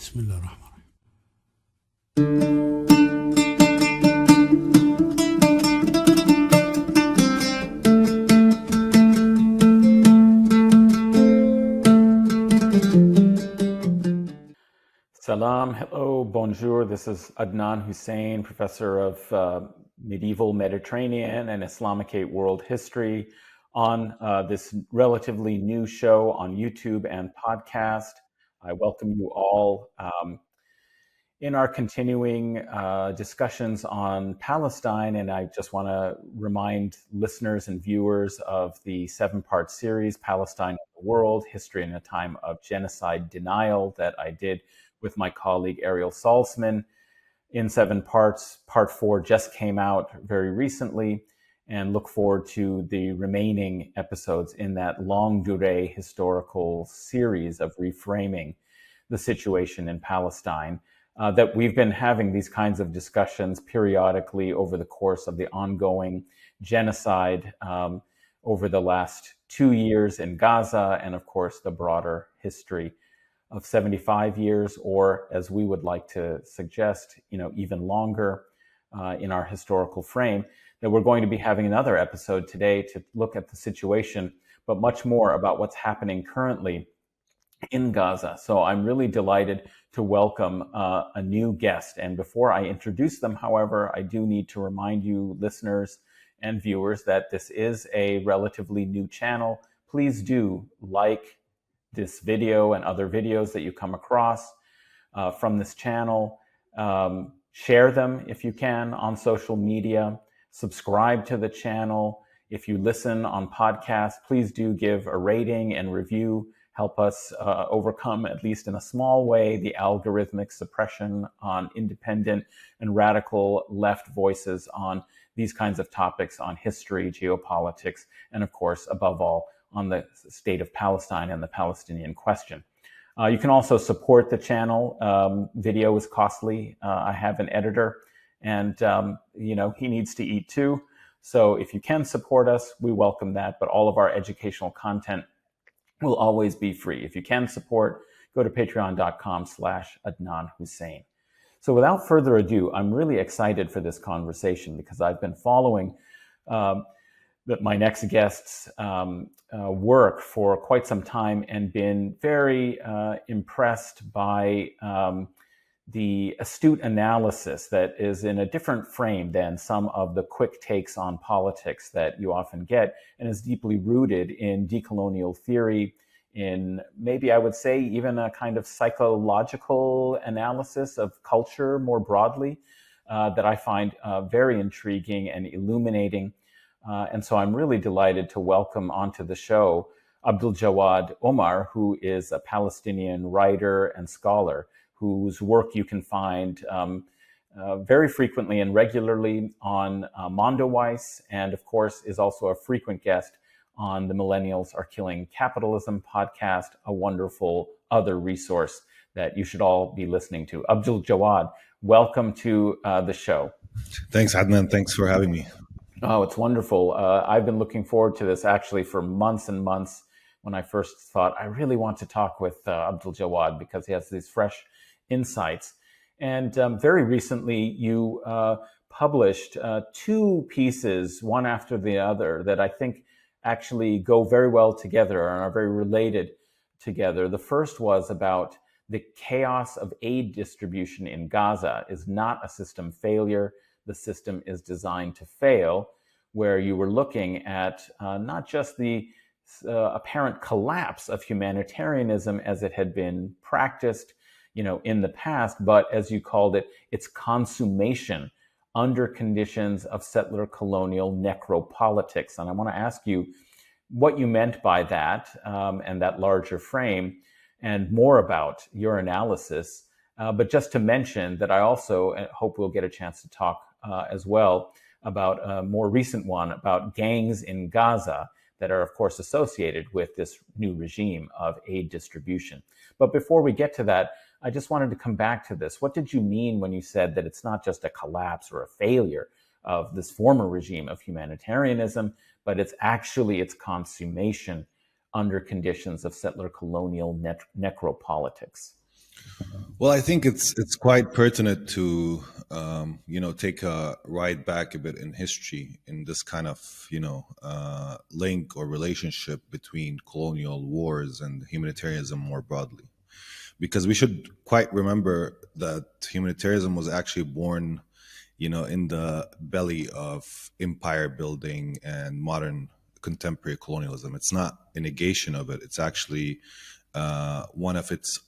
بسم الله الرحمن الرحيم. Salam, hello, bonjour. This is Adnan Hussein, professor of medieval Mediterranean and Islamicate world history on this relatively new show on YouTube and podcast. I welcome you all in our continuing discussions on Palestine, and I just want to remind listeners and viewers of the 7-part series, Palestine and the World, History in a Time of Genocide Denial, that I did with my colleague Ariel Salzman in 7 parts. Part 4 just came out very recently, and look forward to the remaining episodes in that longue durée historical series of reframing the situation in Palestine. That we've been having these kinds of discussions periodically over the course of the ongoing genocide over the last 2 years in Gaza, and of course the broader history of 75 years, or as we would like to suggest, even longer in our historical frame, that we're going to be having another episode today to look at the situation, but much more about what's happening currently in Gaza. So I'm really delighted to welcome a new guest. And before I introduce them, however, I do need to remind you, listeners and viewers, that this is a relatively new channel. Please do like this video and other videos that you come across from this channel. Share them if you can on social media. Subscribe to the channel. If you listen on podcasts, please do give a rating and review. Help us overcome, at least in a small way, the algorithmic suppression on independent and radical left voices on these kinds of topics, on history, geopolitics, and of course, above all, on the state of Palestine and the Palestinian question. You can also support the channel. Video is costly. I have an editor, and he needs to eat too. So if you can support us, we welcome that. But all of our educational content will always be free. If you can support, go to patreon.com/Adnan Hussein. So without further ado, I'm really excited for this conversation because I've been following my next guest's work for quite some time and been very impressed by the astute analysis that is in a different frame than some of the quick takes on politics that you often get, and is deeply rooted in decolonial theory, in maybe I would say even a kind of psychological analysis of culture more broadly that I find very intriguing and illuminating. And so I'm really delighted to welcome onto the show Abdaljawad Omar, who is a Palestinian writer and scholar whose work you can find very frequently and regularly on Mondoweiss, and of course is also a frequent guest on the Millennials Are Killing Capitalism podcast, a wonderful other resource that you should all be listening to. Abdaljawad, welcome to the show. Thanks, Adnan. Thanks for having me. Oh, it's wonderful. I've been looking forward to this actually for months and months. When I first thought, I really want to talk with Abdaljawad because he has these fresh insights. And very recently, you published 2 pieces, one after the other, that I think actually go very well together and are very related together. The first was about the chaos of aid distribution in Gaza is not a system failure. The system is designed to fail, where you were looking at not just the apparent collapse of humanitarianism as it had been practiced, in the past, but as you called it, its consummation under conditions of settler colonial necropolitics. And I want to ask you what you meant by that and that larger frame, and more about your analysis. But just to mention that I also hope we'll get a chance to talk as well about a more recent one about gangs in Gaza that are, of course, associated with this new regime of aid distribution. But before we get to that, I just wanted to come back to this. What did you mean when you said that it's not just a collapse or a failure of this former regime of humanitarianism, but it's actually its consummation under conditions of settler colonial necropolitics? Well, I think it's quite pertinent to take a ride back a bit in history in this kind of link or relationship between colonial wars and humanitarianism more broadly, because we should quite remember that humanitarianism was actually born, in the belly of empire building and modern contemporary colonialism. It's not a negation of it. It's actually one of its,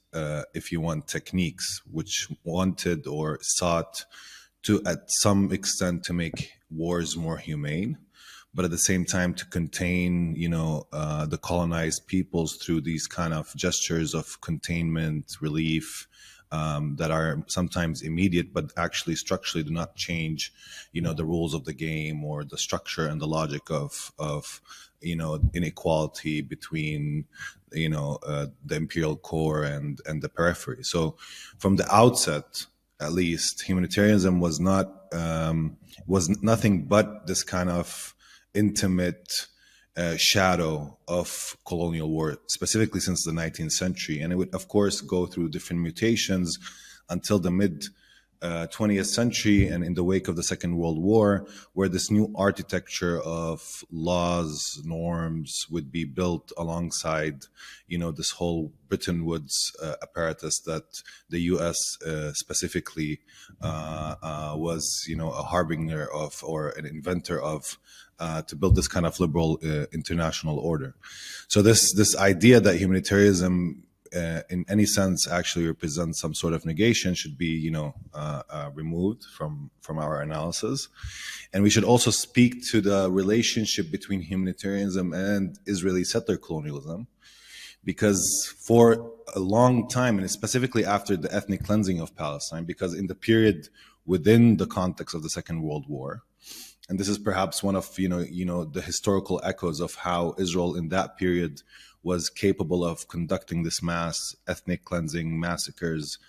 if you want, techniques, which wanted or sought to, at some extent, to make wars more humane, but at the same time to contain, the colonized peoples through these kind of gestures of containment, relief, that are sometimes immediate, but actually structurally do not change, the rules of the game or the structure and the logic of inequality between, the imperial core and the periphery. So from the outset, at least, humanitarianism was nothing but this kind of intimate shadow of colonial war, specifically since the 19th century. And it would, of course, go through different mutations until the mid 20th century and in the wake of the Second World War, where this new architecture of laws, norms would be built alongside, this whole Bretton Woods apparatus that the U.S. Specifically was, a harbinger of, or an inventor of, to build this kind of liberal international order. So this idea that humanitarianism in any sense actually represents some sort of negation should be removed from our analysis. And we should also speak to the relationship between humanitarianism and Israeli settler colonialism, because for a long time, and specifically after the ethnic cleansing of Palestine, because in the period within the context of the Second World War, and this is perhaps one of the historical echoes of how Israel in that period was capable of conducting this mass ethnic cleansing, massacres,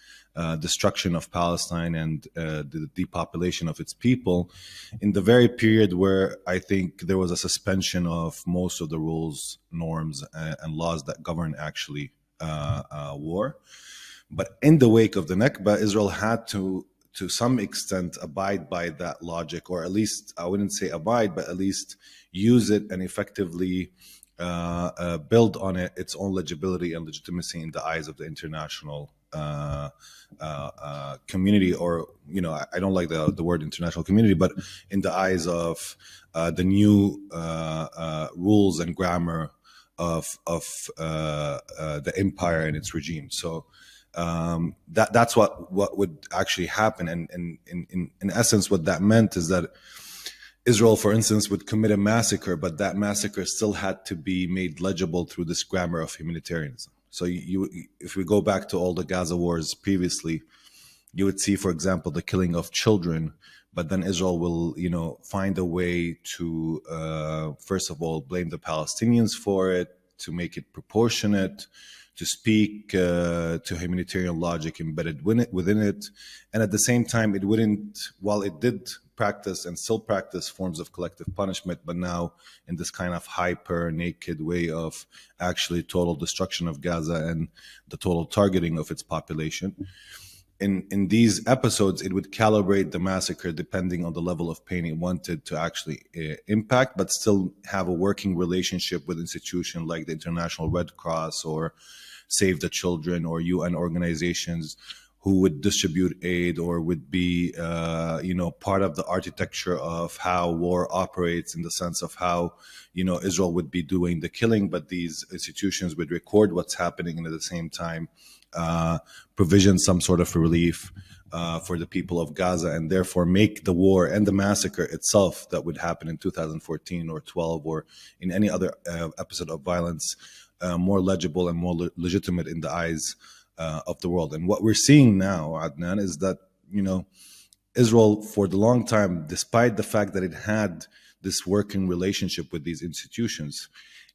destruction of Palestine, and the depopulation of its people, in the very period where I think there was a suspension of most of the rules, norms, and laws that govern actually war. But in the wake of the Nakba, Israel had to some extent abide by that logic, or at least, I wouldn't say abide, but at least use it and effectively build on it its own legibility and legitimacy in the eyes of the international community, or I don't like the word international community, but in the eyes of the new rules and grammar of the empire and its regime. So that's what would actually happen, and in essence, what that meant is that Israel, for instance, would commit a massacre, but that massacre still had to be made legible through this grammar of humanitarianism. So if we go back to all the Gaza wars previously, you would see, for example, the killing of children, but then Israel will, find a way to, first of all, blame the Palestinians for it, to make it proportionate, to speak to humanitarian logic embedded within it. And at the same time, it wouldn't, while it did practice and still practice forms of collective punishment, but now in this kind of hyper naked way of actually total destruction of Gaza and the total targeting of its population. In these episodes, it would calibrate the massacre depending on the level of pain it wanted to actually impact, but still have a working relationship with institutions like the International Red Cross or Save the Children or UN organizations who would distribute aid or would be, part of the architecture of how war operates, in the sense of how, Israel would be doing the killing, but these institutions would record what's happening and at the same time provision some sort of relief for the people of Gaza, and therefore make the war and the massacre itself that would happen in 2014 or 12 or in any other episode of violence more legible and more legitimate in the eyes of the world. And what we're seeing now, Adnan, is that, Israel, for the long time, despite the fact that it had this working relationship with these institutions,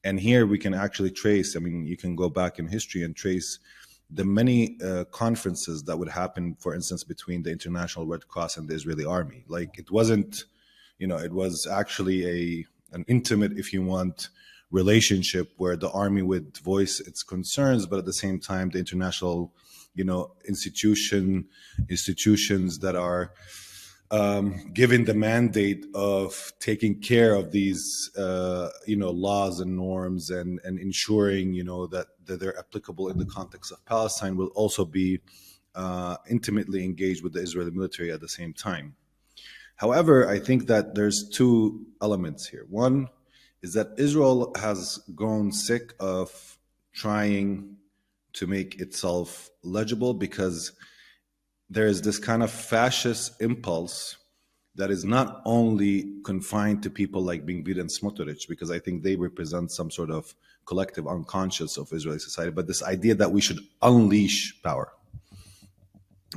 and here we can actually trace, you can go back in history and trace the many conferences that would happen, for instance, between the International Red Cross and the Israeli army. Like, it wasn't, it was actually an intimate, if you want, relationship where the army would voice its concerns, but at the same time, the international institutions that are given the mandate of taking care of these, laws and norms and ensuring, that they're applicable in the context of Palestine, will also be intimately engaged with the Israeli military at the same time. However, I think that there's two elements here. One is that Israel has grown sick of trying to make itself legible, because there is this kind of fascist impulse that is not only confined to people like Ben-Gvir and Smotrich, because I think they represent some sort of collective unconscious of Israeli society, but this idea that we should unleash power.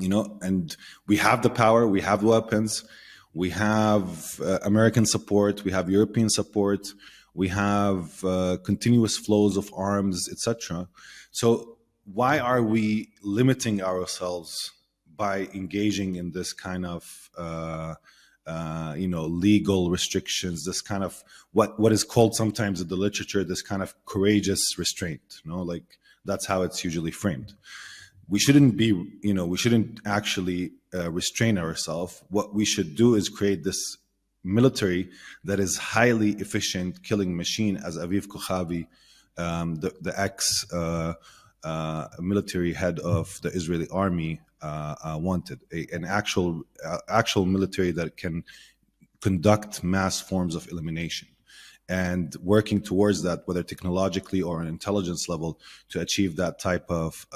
And we have the power, we have weapons, we have American support, we have European support, we have continuous flows of arms, etc. So why are we limiting ourselves by engaging in this kind of legal restrictions, this kind of what is called sometimes in the literature, this kind of courageous restraint? Like that's how it's usually framed. We shouldn't actually restrain ourselves. What we should do is create this military that is highly efficient killing machine, as Aviv Kochavi, the ex military head of the Israeli army, wanted an actual military that can conduct mass forms of elimination, and working towards that, whether technologically or on intelligence level, to achieve that type of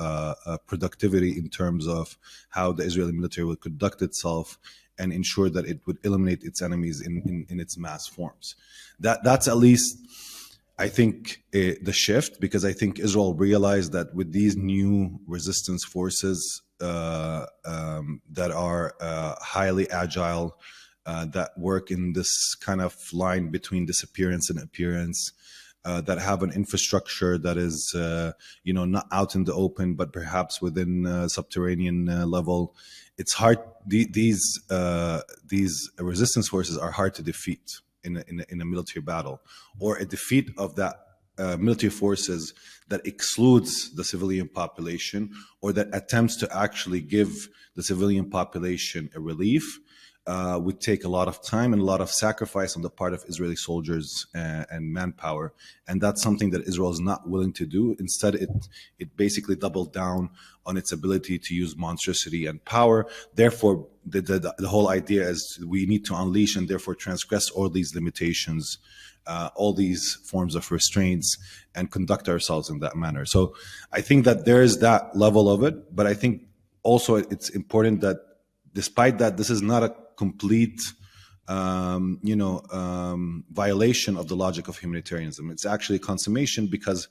productivity in terms of how the Israeli military would conduct itself and ensure that it would eliminate its enemies in its mass forms. That's at least, I think, the shift, because I think Israel realized that with these new resistance forces that are highly agile, that work in this kind of line between disappearance and appearance, that have an infrastructure that is, not out in the open, but perhaps within subterranean level. It's hard. These resistance forces are hard to defeat in a military battle, or a defeat of that military forces that excludes the civilian population, or that attempts to actually give the civilian population a relief, would take a lot of time and a lot of sacrifice on the part of Israeli soldiers and manpower. And that's something that Israel is not willing to do. Instead, it basically doubled down on its ability to use monstrosity and power. Therefore, the whole idea is we need to unleash and therefore transgress all these limitations, all these forms of restraints, and conduct ourselves in that manner. So I think that there is that level of it. But I think also it's important that despite that, this is not a complete violation of the logic of humanitarianism. It's actually a consummation, because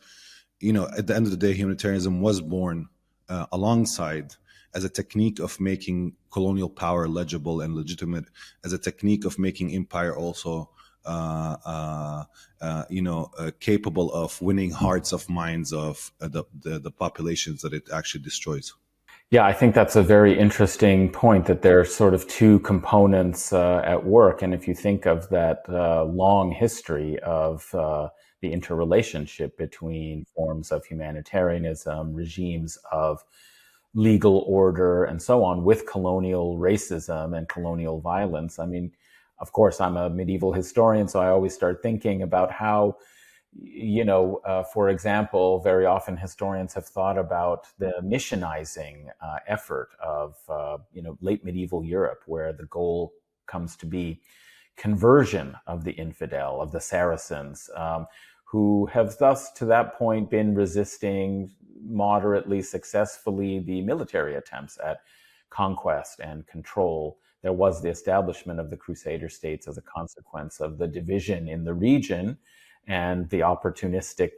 at the end of the day, humanitarianism was born alongside as a technique of making colonial power legible and legitimate, as a technique of making empire also capable of winning hearts of minds of the populations that it actually destroys. Yeah, I think that's a very interesting point, that there are sort of two components at work. And if you think of that long history of the interrelationship between forms of humanitarianism, regimes of legal order, and so on, with colonial racism and colonial violence. I mean, of course, I'm a medieval historian, so I always start thinking about how, for example, very often historians have thought about the missionizing effort of, late medieval Europe, where the goal comes to be conversion of the infidel, of the Saracens, who have thus to that point been resisting moderately successfully the military attempts at conquest and control. There was the establishment of the Crusader states as a consequence of the division in the region and the opportunistic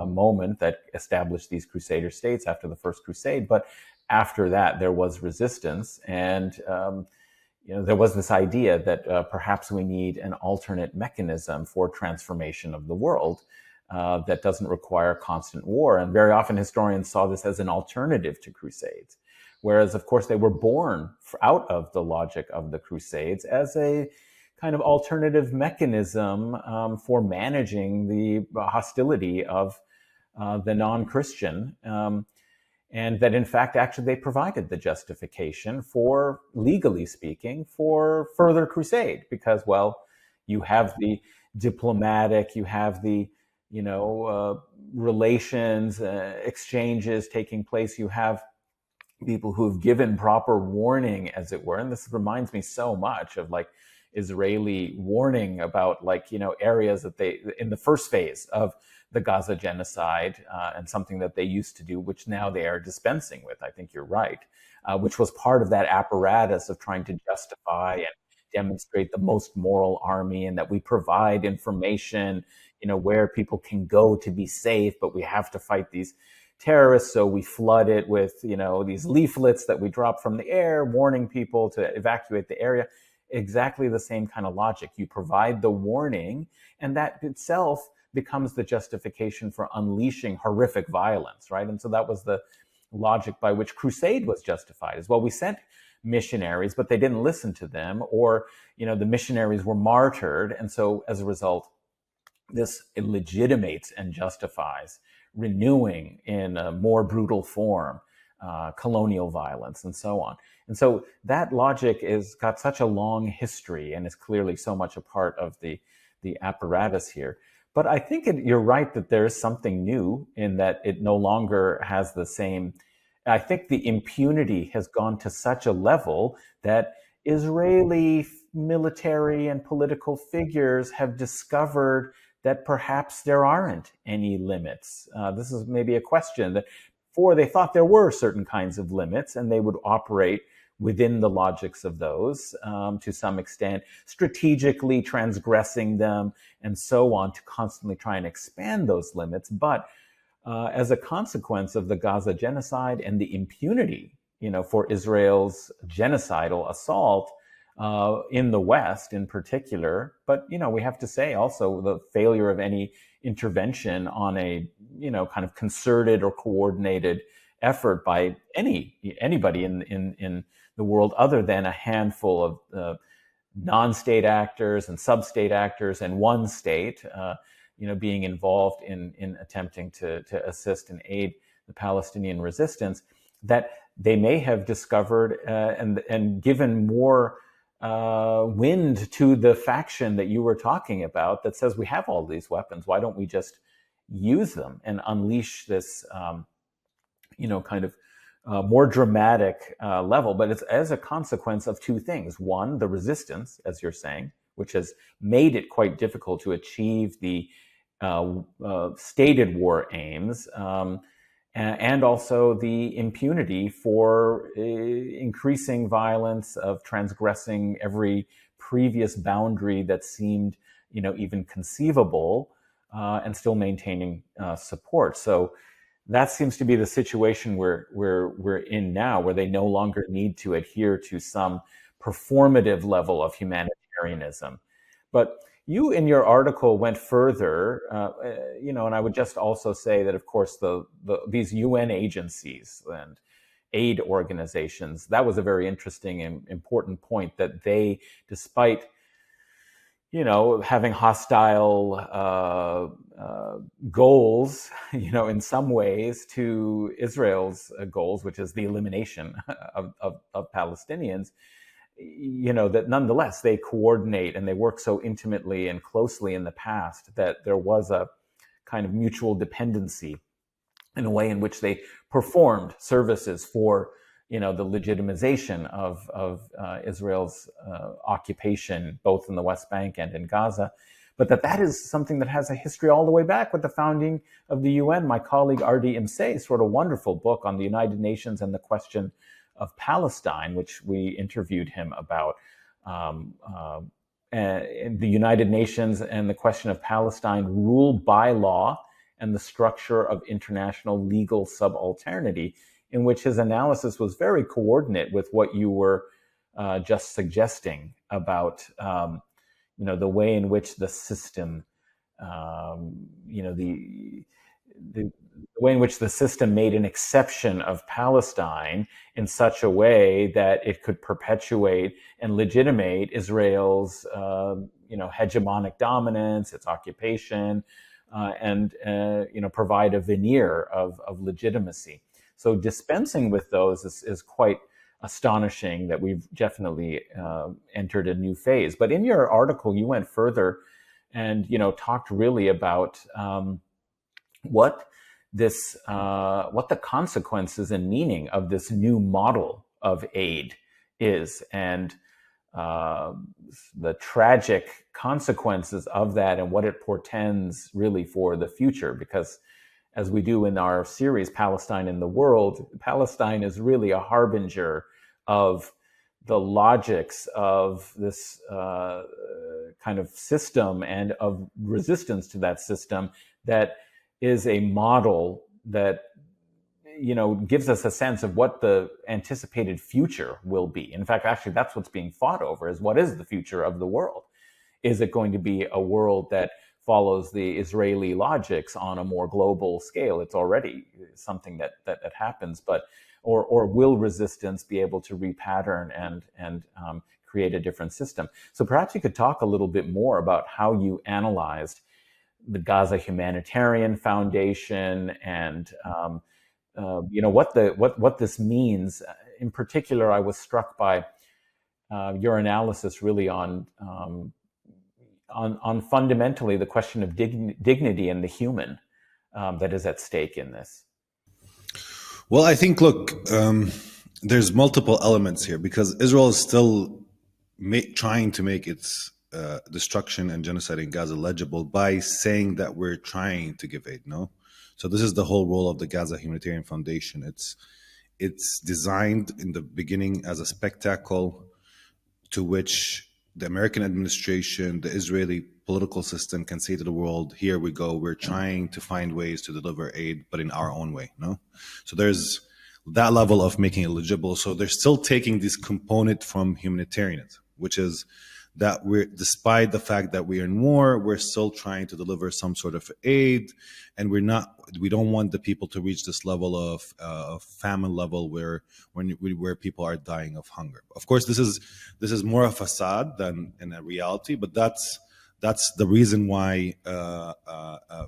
moment that established these Crusader states after the First Crusade. But after that, there was resistance, and there was this idea that perhaps we need an alternate mechanism for transformation of the world that doesn't require constant war. And very often historians saw this as an alternative to Crusades, whereas, of course, they were born out of the logic of the Crusades as a kind of alternative mechanism for managing the hostility of the non-Christian. and that in fact actually they provided the justification for, legally speaking, for further crusade, because, well, you have the diplomatic, you have the relations, exchanges taking place, you have people who have given proper warning, as it were. And this reminds me so much of like Israeli warning about areas that they, in the first phase of the Gaza genocide, and something that they used to do, which now they are dispensing with. I think you're right, which was part of that apparatus of trying to justify and demonstrate the most moral army, and that we provide information, where people can go to be safe, but we have to fight these terrorists, so we flood it with these leaflets that we drop from the air warning people to evacuate the area. Exactly the same kind of logic. You provide the warning, and that itself becomes the justification for unleashing horrific violence, right? And so that was the logic by which crusade was justified as well. We sent missionaries, but they didn't listen to them, or the missionaries were martyred, and so as a result, this legitimates and justifies renewing in a more brutal form colonial violence and so on. And so that logic is got such a long history and is clearly so much a part of the apparatus here. But I think you're right that there is something new in that it no longer has the same. I think the impunity has gone to such a level that Israeli military and political figures have discovered that perhaps there aren't any limits. This is maybe a question that before they thought there were certain kinds of limits, and they would operate within the logics of those to some extent, strategically transgressing them and so on, to constantly try and expand those limits. But as a consequence of the Gaza genocide and the impunity, for Israel's genocidal assault in the West in particular, but we have to say also the failure of any intervention on a kind of concerted or coordinated effort by anybody in the world, other than a handful of non-state actors and sub-state actors and one state, being involved in attempting to assist and aid the Palestinian resistance, that they may have discovered and given more wind to the faction that you were talking about, that says we have all these weapons. Why don't we just use them and unleash this, kind of more dramatic level? But it's as a consequence of two things. One, the resistance, as you're saying, which has made it quite difficult to achieve the stated war aims, and also the impunity for increasing violence, of transgressing every previous boundary that seemed, even conceivable, and still maintaining support. So that seems to be the situation we're in now, where they no longer need to adhere to some performative level of humanitarianism. But you, in your article, went further, and I would just also say that, of course, these UN agencies and aid organizations, that was a very interesting and important point, that they, despite having hostile goals, in some ways, to Israel's goals, which is the elimination of Palestinians, that nonetheless they coordinate and they work so intimately and closely in the past that there was a kind of mutual dependency in a way in which they performed services for, the legitimization of Israel's occupation, both in the West Bank and in Gaza. But that is something that has a history all the way back with the founding of the UN. My colleague Ardi Imsais wrote a wonderful book on the United Nations and the question of Palestine, which we interviewed him about, the United Nations and the question of Palestine, ruled by law and the structure of international legal subalternity, in which his analysis was very coordinate with what you were just suggesting about, the way in which the system, the way in which the system made an exception of Palestine in such a way that it could perpetuate and legitimate Israel's, hegemonic dominance, its occupation, and provide a veneer of legitimacy. So dispensing with those is quite astonishing that we've definitely entered a new phase. But in your article, you went further and talked really about what the consequences and meaning of this new model of aid is, and the tragic consequences of that, and what it portends really for the future. Because as we do in our series, Palestine in the World, Palestine is really a harbinger of the logics of this kind of system and of resistance to that system, that is a model that gives us a sense of what the anticipated future will be. In fact, actually, that's what's being fought over, is what is the future of the world? Is it going to be a world that follows the Israeli logics on a more global scale? It's already something that happens, but or will resistance be able to repattern and create a different system? So perhaps you could talk a little bit more about how you analyzed the Gaza Humanitarian Foundation and what this means. In particular, I was struck by your analysis really on fundamentally the question of dignity and the human that is at stake in this. Well, I think, look, there's multiple elements here, because Israel is still trying to make its destruction and genocide in Gaza legible by saying that we're trying to give aid. No, so this is the whole role of the Gaza Humanitarian Foundation. It's designed in the beginning as a spectacle to which the American administration, the Israeli political system can say to the world, here we go, we're trying to find ways to deliver aid, but in our own way. No, so there's that level of making it legible. So they're still taking this component from humanitarianism, which is that we're, despite the fact that we're in war, we're still trying to deliver some sort of aid, and we don't want the people to reach this level of famine level where people are dying of hunger. Of course, this is more a facade than in a reality, but that's the reason why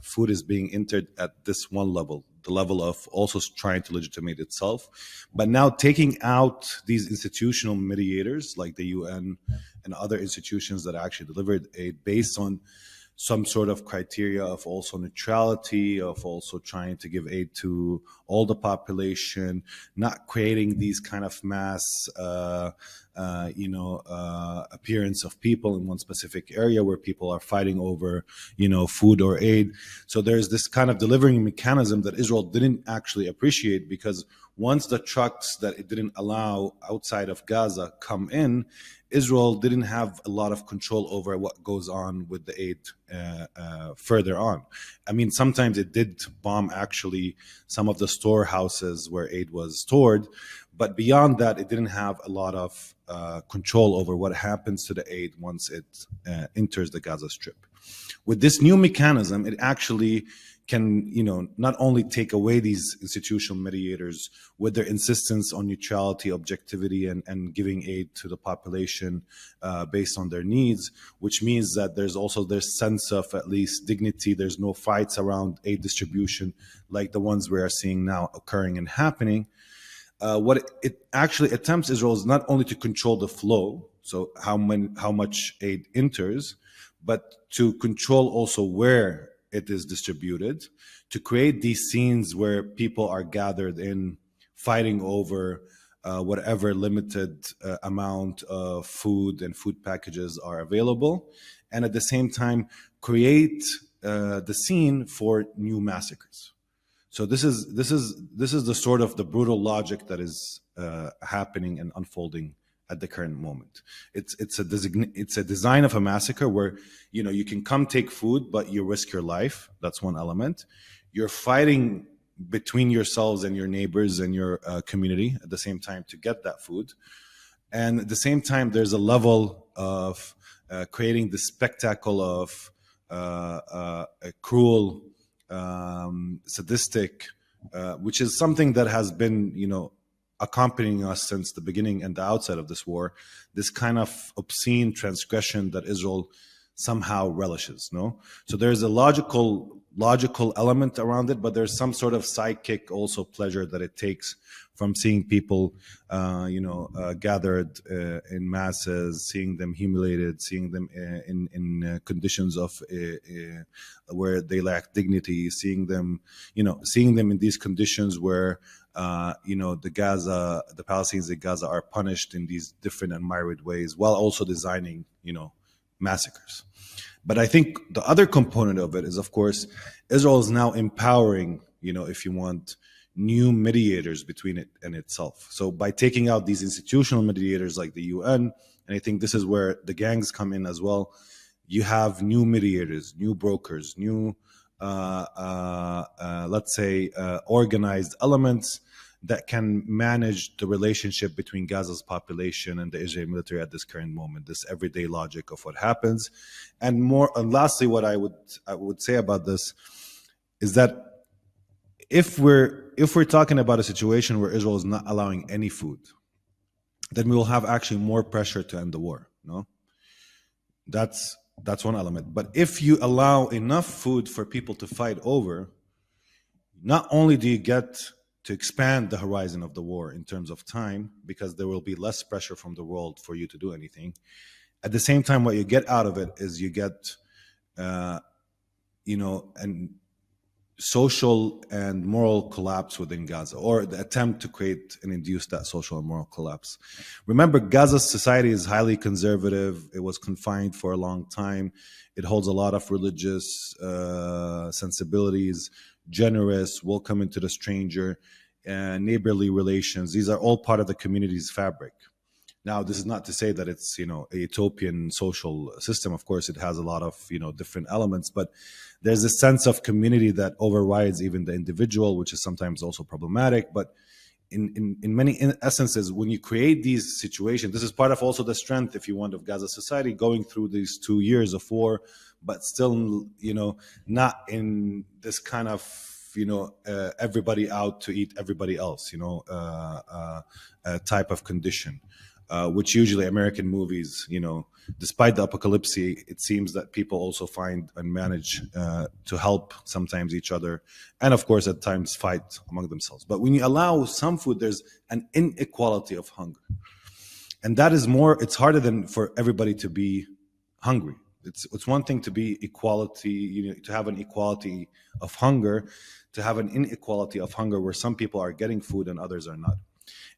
food is being entered at this one level, the level of also trying to legitimate itself. But now taking out these institutional mediators like the UN and other institutions that actually delivered aid based on some sort of criteria of also neutrality, of also trying to give aid to all the population, not creating these kind of mass appearance of people in one specific area where people are fighting over, food or aid. So there's this kind of delivering mechanism that Israel didn't actually appreciate, because once the trucks that it didn't allow outside of Gaza come in, Israel didn't have a lot of control over what goes on with the aid further on. I mean, sometimes it did bomb actually some of the storehouses where aid was stored, but beyond that, it didn't have a lot of control over what happens to the aid once it enters the Gaza Strip. With this new mechanism, it actually can, not only take away these institutional mediators with their insistence on neutrality, objectivity, and giving aid to the population based on their needs, which means that there's also this sense of at least dignity. There's no fights around aid distribution like the ones we are seeing now occurring and happening. What it actually attempts, Israel, is not only to control the flow, so how much aid enters, but to control also where it is distributed, to create these scenes where people are gathered in, fighting over whatever limited amount of food and food packages are available, and at the same time create the scene for new massacres. So this is the sort of the brutal logic that is happening and unfolding at the current moment. It's a design of a massacre where you can come take food, but you risk your life. That's one element. You're fighting between yourselves and your neighbors and your community at the same time to get that food, and at the same time there's a level of creating the spectacle of a cruel, sadistic, which is something that has been accompanying us since the beginning and the outset of this war, this kind of obscene transgression that Israel somehow relishes. No, so there's a logical logical element around it, but there's some sort of sidekick also pleasure that it takes from seeing people, gathered in masses, seeing them humiliated, seeing them in conditions of where they lack dignity, seeing them in these conditions where the Palestinians in Gaza are punished in these different and myriad ways, while also designing massacres. But I think the other component of it is, of course, Israel is now empowering, if you want, new mediators between it and itself. So by taking out these institutional mediators like the UN, and I think this is where the gangs come in as well, you have new mediators, new brokers, new, organized elements that can manage the relationship between Gaza's population and the Israeli military at this current moment, this everyday logic of what happens. And lastly, what I would say about this is that if we're talking about a situation where Israel is not allowing any food, then we will have actually more pressure to end the war. No, that's one element. But if you allow enough food for people to fight over, not only do you get to expand the horizon of the war in terms of time, because there will be less pressure from the world for you to do anything. At the same time, what you get out of it is you get, an social and moral collapse within Gaza, or the attempt to create and induce that social and moral collapse. Remember, Gaza's society is highly conservative. It was confined for a long time. It holds a lot of religious sensibilities, generous, welcoming to the stranger, neighborly relations. These are all part of the community's fabric. Now, this is not to say that it's, a utopian social system. Of course, it has a lot of, different elements, but there's a sense of community that overrides even the individual, which is sometimes also problematic. But in many essences, when you create these situations, this is part of also the strength, if you want, of Gaza society going through these 2 years of war, but still, not in this kind of, everybody out to eat everybody else, type of condition. Which usually American movies, despite the apocalypse, it seems that people also find and manage to help sometimes each other, and of course at times fight among themselves. But when you allow some food, there's an inequality of hunger, and that is it's harder than for everybody to be hungry. It's one thing to be equality, to have an equality of hunger, to have an inequality of hunger where some people are getting food and others are not.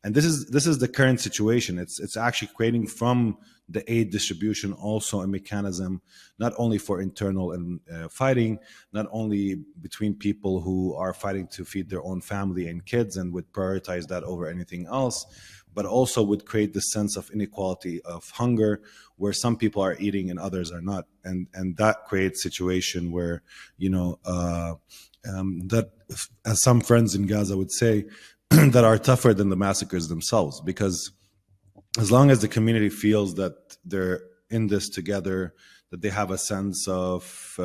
And this is the current situation. It's actually creating from the aid distribution also a mechanism not only for internal and fighting, not only between people who are fighting to feed their own family and kids and would prioritize that over anything else, but also would create this sense of inequality of hunger where some people are eating and others are not. And that creates a situation where, that, as some friends in Gaza would say, that are tougher than the massacres themselves, because as long as the community feels that they're in this together, that they have a sense of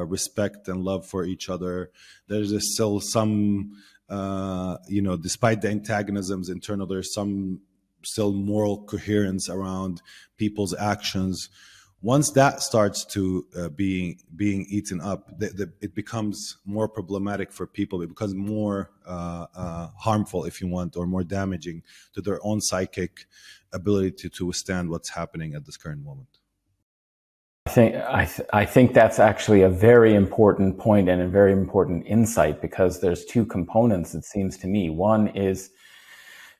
respect and love for each other, there's still some, despite the antagonisms internal, there's some still moral coherence around people's actions. Once that starts to being eaten up, it becomes more problematic for people. It becomes more harmful, if you want, or more damaging to their own psychic ability to withstand what's happening at this current moment. I think that's actually a very important point and a very important insight, because there's two components, it seems to me. One is,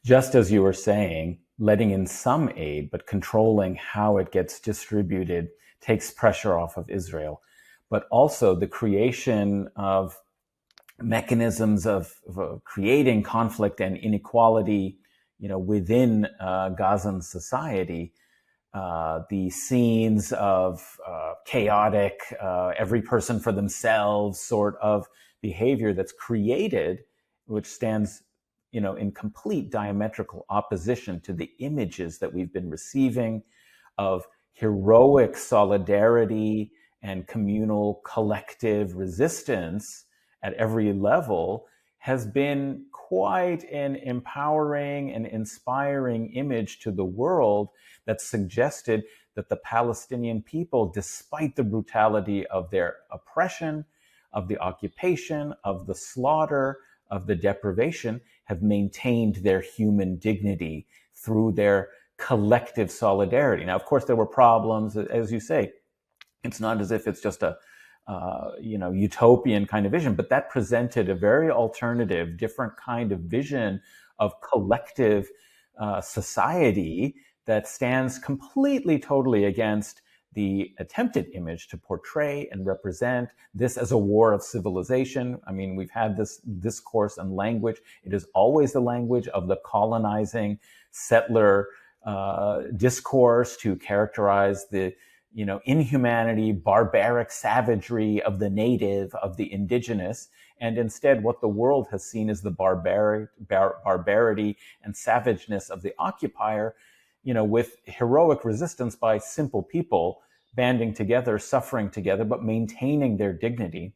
just as you were saying, letting in some aid, but controlling how it gets distributed takes pressure off of Israel. But also the creation of mechanisms of creating conflict and inequality, within Gazan society. The scenes of chaotic, every person for themselves sort of behavior that's created, which stands in complete diametrical opposition to the images that we've been receiving of heroic solidarity and communal collective resistance at every level, has been quite an empowering and inspiring image to the world that suggested that the Palestinian people, despite the brutality of their oppression, of the occupation, of the slaughter, of the deprivation, have maintained their human dignity through their collective solidarity. Now, of course, there were problems, as you say. It's not as if it's just a utopian kind of vision, but that presented a very alternative, different kind of vision of collective society that stands completely, totally against the attempted image to portray and represent this as a war of civilization. I mean, we've had this discourse and language. It is always the language of the colonizing settler discourse to characterize the inhumanity, barbaric savagery of the native, of the indigenous. And instead, what the world has seen is the barbarity and savageness of the occupier, with heroic resistance by simple people banding together, suffering together, but maintaining their dignity,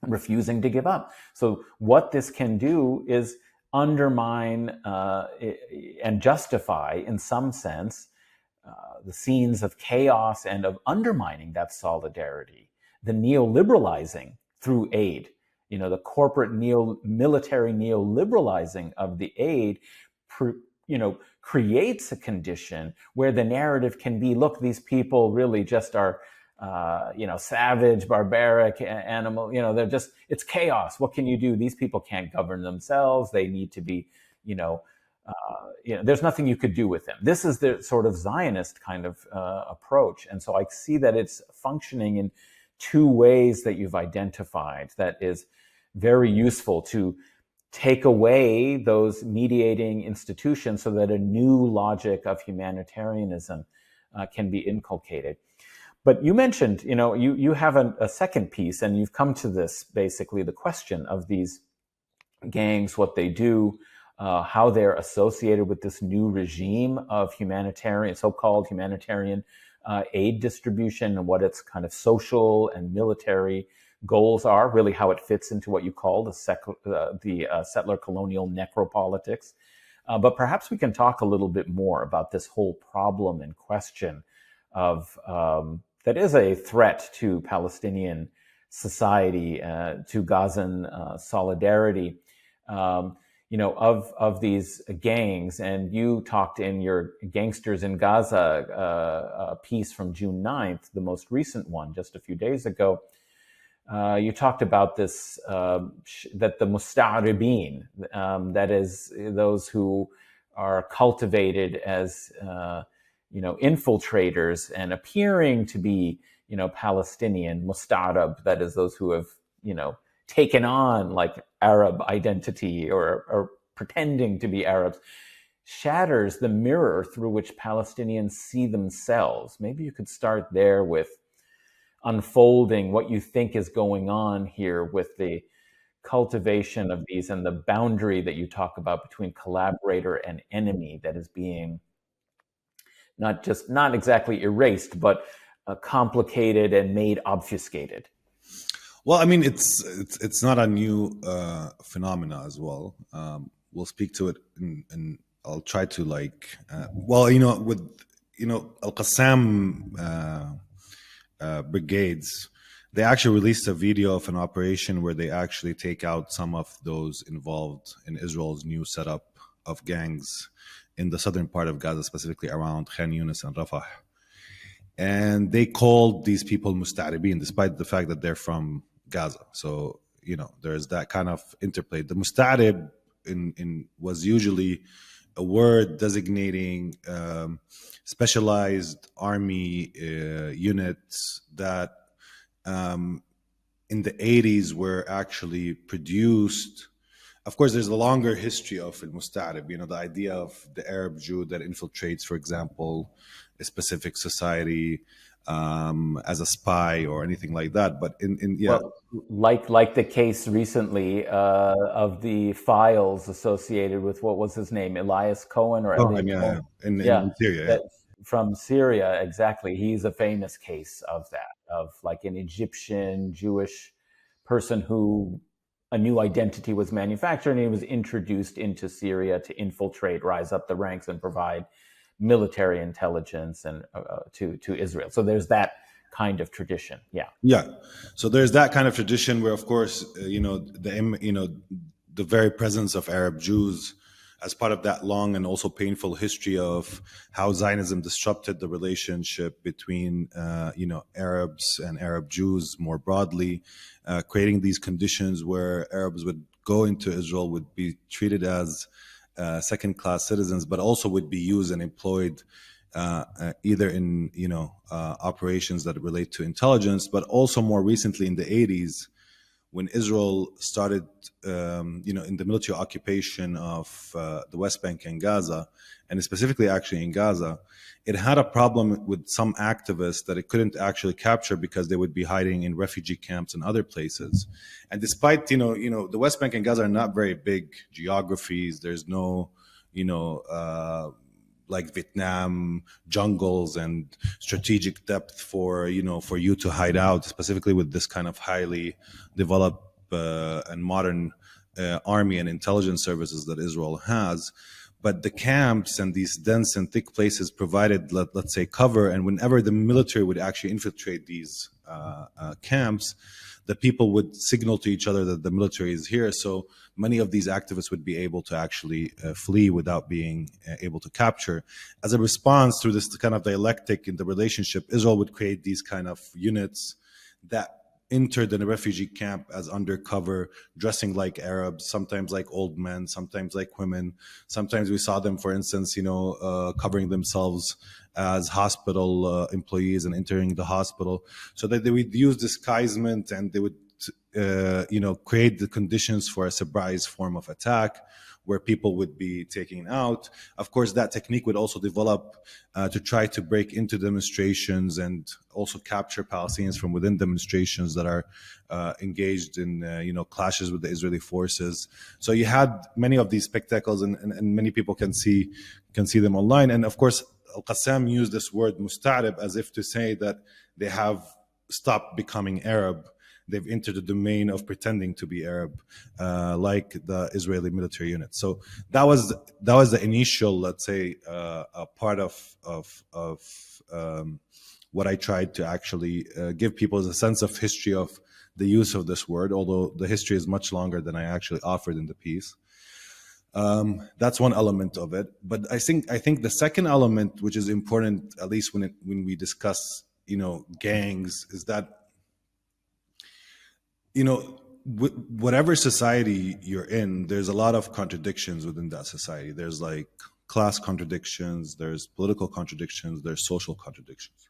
refusing to give up. So what this can do is undermine and justify, in some sense, the scenes of chaos and of undermining that solidarity, the neoliberalizing through aid, the corporate military neoliberalizing of the aid, creates a condition where the narrative can be, look, these people really just are, savage, barbaric animal, it's chaos. What can you do? These people can't govern themselves. They need to be, there's nothing you could do with them. This is the sort of Zionist kind of approach. And so I see that it's functioning in two ways that you've identified that is very useful to take away those mediating institutions so that a new logic of humanitarianism can be inculcated. But you mentioned, you have a second piece, and you've come to this, basically the question of these gangs, what they do, how they're associated with this new regime of so-called humanitarian aid distribution, and what its kind of social and military goals are, really how it fits into what you call the settler colonial necropolitics. But perhaps we can talk a little bit more about this whole problem in question of that is a threat to Palestinian society, to Gazan solidarity, of these gangs. And you talked in your Gangsters in Gaza piece from June 9th, the most recent one, just a few days ago. You talked about this, that the musta'ribin, that is those who are cultivated as, infiltrators and appearing to be, Palestinian, musta'rab, that is those who have, taken on like Arab identity or pretending to be Arabs, shatters the mirror through which Palestinians see themselves. Maybe you could start there with unfolding what you think is going on here with the cultivation of these and the boundary that you talk about between collaborator and enemy that is being not exactly erased, but complicated and made obfuscated. Well, I mean, it's not a new phenomena as well. We'll speak to it, and I'll try to with Al-Qassam brigades, they actually released a video of an operation where they actually take out some of those involved in Israel's new setup of gangs in the southern part of Gaza, specifically around Khan Yunis and Rafah. And they called these people musta'ribin, despite the fact that they're from Gaza. So, there's that kind of interplay. The musta'rib was usually a word designating specialized army units that in the 80s were actually produced. Of course, there's a longer history of al-musta'rib, the idea of the Arab Jew that infiltrates, for example, a specific society as a spy or anything like that. But well, like the case recently of the files associated with, what was his name, Elias Cohen or Cohen, in Syria. From Syria, exactly. He's a famous case of that, of like an Egyptian Jewish person who a new identity was manufactured and he was introduced into Syria to infiltrate, rise up the ranks, and provide military intelligence and to Israel. So there's that kind of tradition. Yeah. Yeah. So there's that kind of tradition where, of course, the very presence of Arab Jews as part of that long and also painful history of how Zionism disrupted the relationship between, Arabs and Arab Jews more broadly, creating these conditions where Arabs would go into Israel, would be treated as second-class citizens, but also would be used and employed either in operations that relate to intelligence, but also more recently in the 80s, when Israel started, in the military occupation of the West Bank and Gaza, and specifically actually in Gaza, it had a problem with some activists that it couldn't actually capture because they would be hiding in refugee camps and other places. And despite, the West Bank and Gaza are not very big geographies, there's no, like Vietnam jungles and strategic depth for you to hide out, specifically with this kind of highly developed and modern army and intelligence services that Israel has. But the camps and these dense and thick places provided, let's say, cover. And whenever the military would actually infiltrate these camps, the people would signal to each other that the military is here. So many of these activists would be able to actually flee without being able to capture. As a response to this kind of dialectic in the relationship, Israel would create these kind of units that entered in a refugee camp as undercover, dressing like Arabs, sometimes like old men, sometimes like women. Sometimes we saw them, for instance, covering themselves as hospital employees and entering the hospital, so that they would use disguisement and they would, create the conditions for a surprise form of attack where people would be taken out. Of course, that technique would also develop to try to break into demonstrations and also capture Palestinians from within demonstrations that are engaged in, clashes with the Israeli forces. So you had many of these spectacles, and many people can see them online. And of course, Al-Qassam used this word musta'rib as if to say that they have stopped becoming Arab. They've entered the domain of pretending to be Arab, like the Israeli military unit. So that was the initial, let's say, part of what I tried to actually give people as a sense of history of the use of this word, although the history is much longer than I actually offered in the piece. That's one element of it. But I think the second element, which is important, at least when we discuss, gangs, is that, whatever society you're in, there's a lot of contradictions within that society. There's like class contradictions, there's political contradictions, there's social contradictions.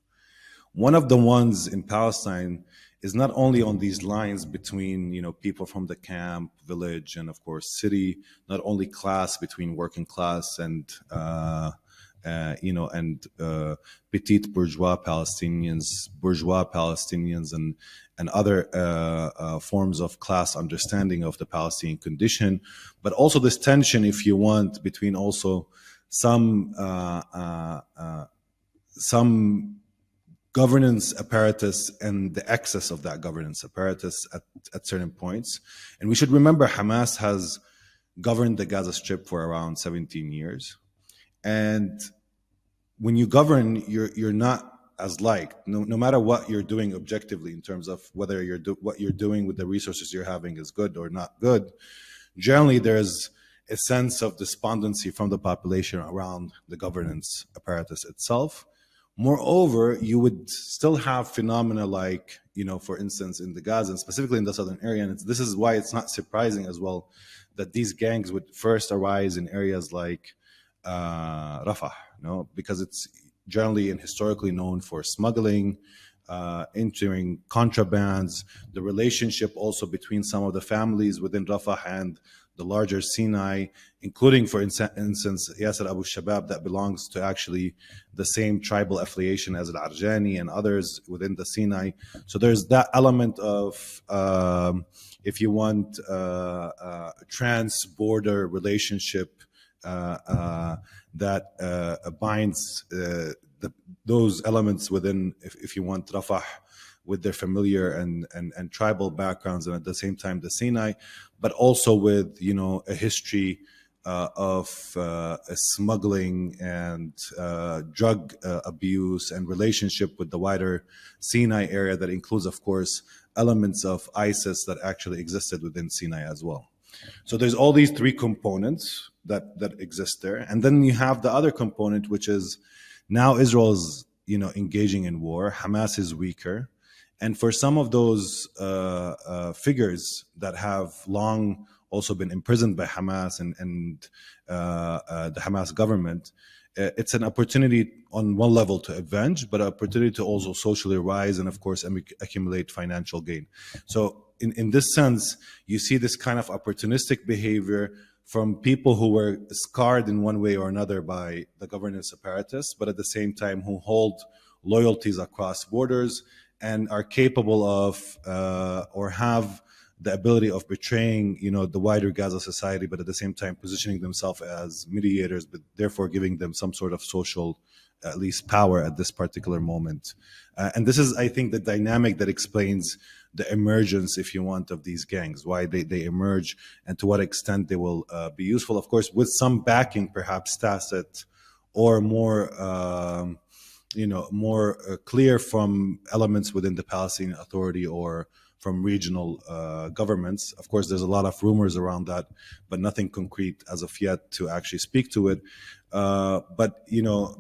One of the ones in Palestine is not only on these lines between, people from the camp, village, and of course city, not only class between working class and, petite bourgeois Palestinians, and other forms of class understanding of the Palestinian condition, but also this tension, if you want, between also some governance apparatus and the excess of that governance apparatus at certain points. And we should remember Hamas has governed the Gaza Strip for around 17 years. And when you govern, you're not as liked, no matter what you're doing objectively in terms of whether what you're doing with the resources you're having is good or not good. Generally, there's a sense of despondency from the population around the governance apparatus itself. Moreover, you would still have phenomena like, for instance, in the Gaza, and specifically in the southern area, and this is why it's not surprising as well that these gangs would first arise in areas like Rafah, because it's generally and historically known for smuggling, entering contrabands, the relationship also between some of the families within Rafah and the larger Sinai, including, for instance, Yasser Abu Shabab, that belongs to actually the same tribal affiliation as Al-Arjani and others within the Sinai. So there's that element of, if you want, trans-border relationship that binds those elements within, if you want, Rafah, with their familiar and tribal backgrounds, and at the same time the Sinai, but also with a history of smuggling and drug abuse and relationship with the wider Sinai area that includes, of course, elements of ISIS that actually existed within Sinai as well. So there's all these three components that exist there. And then you have the other component, which is now Israel is, engaging in war. Hamas is weaker. And for some of those figures that have long also been imprisoned by Hamas and the Hamas government, it's an opportunity on one level to avenge, but an opportunity to also socially rise and, of course, accumulate financial gain. So in this sense, you see this kind of opportunistic behavior from people who were scarred in one way or another by the governance separatists, but at the same time who hold loyalties across borders and are capable of or have the ability of betraying, the wider Gaza society, but at the same time positioning themselves as mediators, but therefore giving them some sort of social, at least, power at this particular moment. And this is, I think, the dynamic that explains the emergence, if you want, of these gangs, why they emerge and to what extent they will be useful, of course, with some backing, perhaps tacit or more clear from elements within the Palestinian Authority or from regional governments. Of course, there's a lot of rumors around that, but nothing concrete as of yet to actually speak to it. But,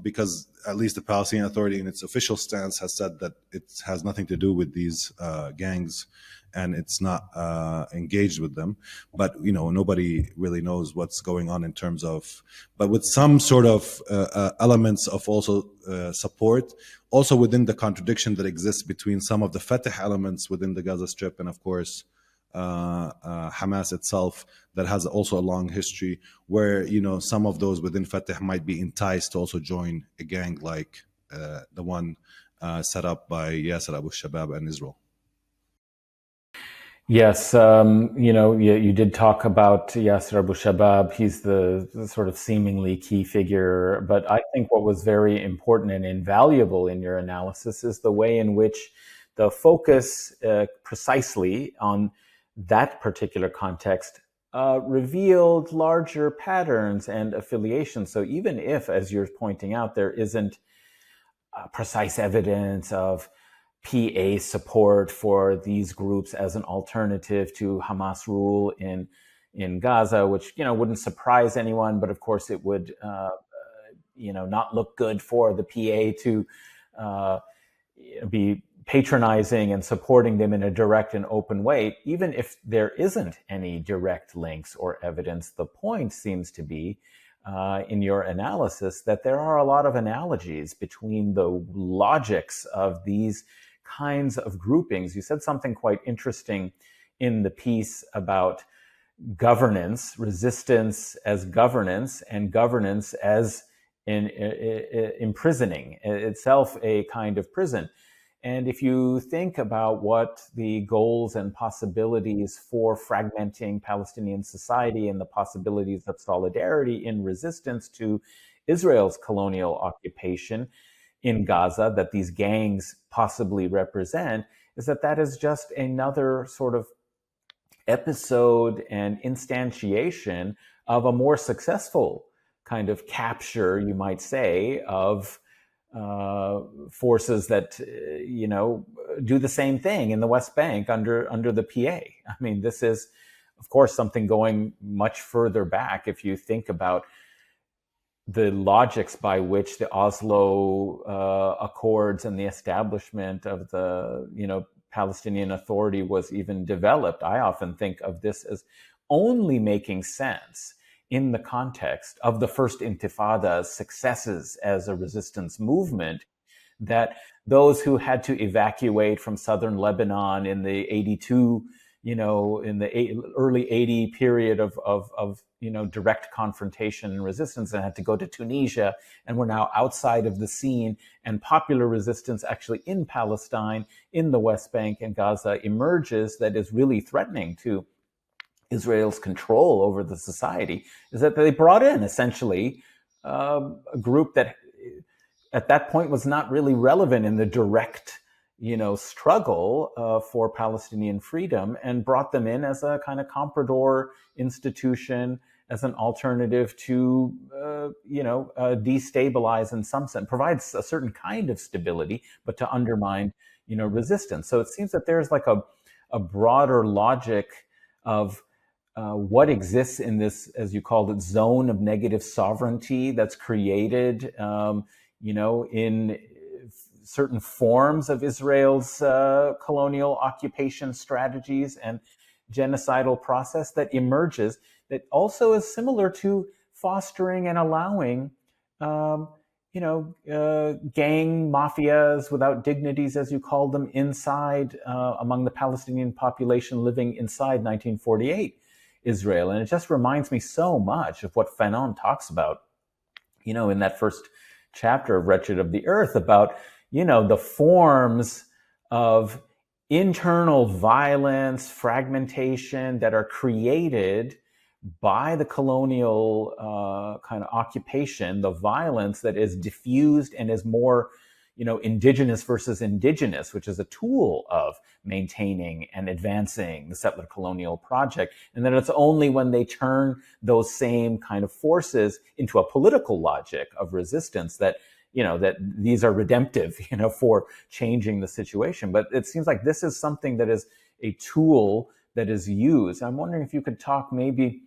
because at least the Palestinian Authority in its official stance has said that it has nothing to do with these gangs and it's not engaged with them. But, nobody really knows what's going on in terms of, but with some sort of elements of also support, also within the contradiction that exists between some of the Fatah elements within the Gaza Strip and, of course, Hamas itself, that has also a long history where, some of those within Fatah might be enticed to also join a gang like the one set up by Yasser Abu Shabab and Israel. Yes, you did talk about Yasser Abu Shabab. He's the sort of seemingly key figure, but I think what was very important and invaluable in your analysis is the way in which the focus precisely on that particular context revealed larger patterns and affiliations. So even if, as you're pointing out, there isn't precise evidence of PA support for these groups as an alternative to Hamas rule in Gaza, which wouldn't surprise anyone, but of course it would not look good for the PA to be patronizing and supporting them in a direct and open way. Even if there isn't any direct links or evidence, the point seems to be in your analysis that there are a lot of analogies between the logics of these kinds of groupings. You said something quite interesting in the piece about governance, resistance as governance, and governance as imprisoning, itself a kind of prison. And if you think about what the goals and possibilities for fragmenting Palestinian society and the possibilities of solidarity in resistance to Israel's colonial occupation in Gaza that these gangs possibly represent, is that is just another sort of episode and instantiation of a more successful kind of capture, you might say, of forces that do the same thing in the West Bank under the PA. I mean, this is, of course, something going much further back. If you think about the logics by which the Oslo Accords and the establishment of the Palestinian Authority was even developed, I often think of this as only making sense in the context of the First Intifada's successes as a resistance movement, that those who had to evacuate from southern Lebanon in the 82, in the early 80 period of direct confrontation and resistance, and had to go to Tunisia, and were now outside of the scene, and popular resistance actually in Palestine, in the West Bank and Gaza emerges that is really threatening to Israel's control over the society, is that they brought in essentially a group that at that point was not really relevant in the direct, struggle for Palestinian freedom, and brought them in as a kind of comprador institution as an alternative to, destabilize in some sense, provides a certain kind of stability, but to undermine, resistance. So it seems that there's like a broader logic of what exists in this, as you called it, zone of negative sovereignty that's created, in certain forms of Israel's colonial occupation strategies and genocidal process that emerges, that also is similar to fostering and allowing, gang mafias without dignities, as you called them, inside among the Palestinian population living inside 1948 Israel. And it just reminds me so much of what Fanon talks about, in that first chapter of Wretched of the Earth, about, the forms of internal violence, fragmentation that are created by the colonial kind of occupation, the violence that is diffused and is more, indigenous versus indigenous, which is a tool of maintaining and advancing the settler colonial project. And then it's only when they turn those same kind of forces into a political logic of resistance that, that these are redemptive, for changing the situation. But it seems like this is something that is a tool that is used. I'm wondering if you could talk maybe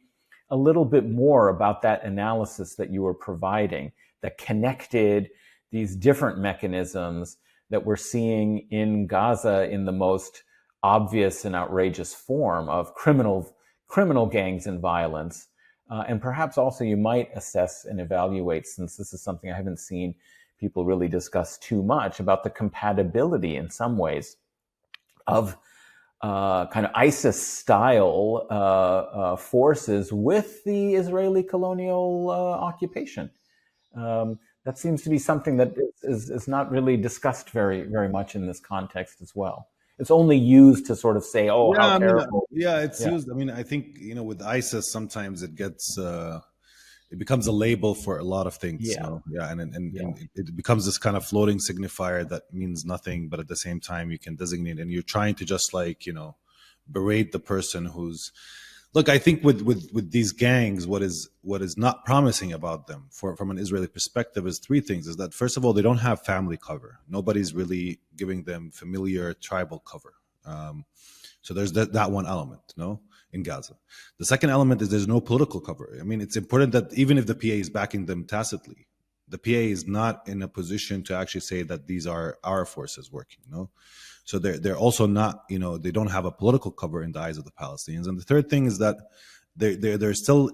a little bit more about that analysis that you were providing that connected these different mechanisms that we're seeing in Gaza in the most obvious and outrageous form of criminal gangs and violence. And perhaps also you might assess and evaluate, since this is something I haven't seen people really discuss too much, about the compatibility in some ways of kind of ISIS-style forces with the Israeli colonial occupation. That seems to be something that is not really discussed very, very much in this context as well. It's only used to sort of say, "Oh, Yeah, how terrible." it's used. I think with ISIS sometimes it gets it becomes a label for a lot of things. Yeah. And it becomes this kind of floating signifier that means nothing, but at the same time you can designate, and you're trying to just berate the person who's. Look, I think with these gangs, what is not promising about them from an Israeli perspective is three things. Is that, first of all, they don't have family cover. Nobody's really giving them familiar tribal cover. So there's that one element, in Gaza. The second element is there's no political cover. It's important that even if the PA is backing them tacitly, the PA is not in a position to actually say that these are our forces working, So they're also not, they don't have a political cover in the eyes of the Palestinians. And the third thing is that they're still,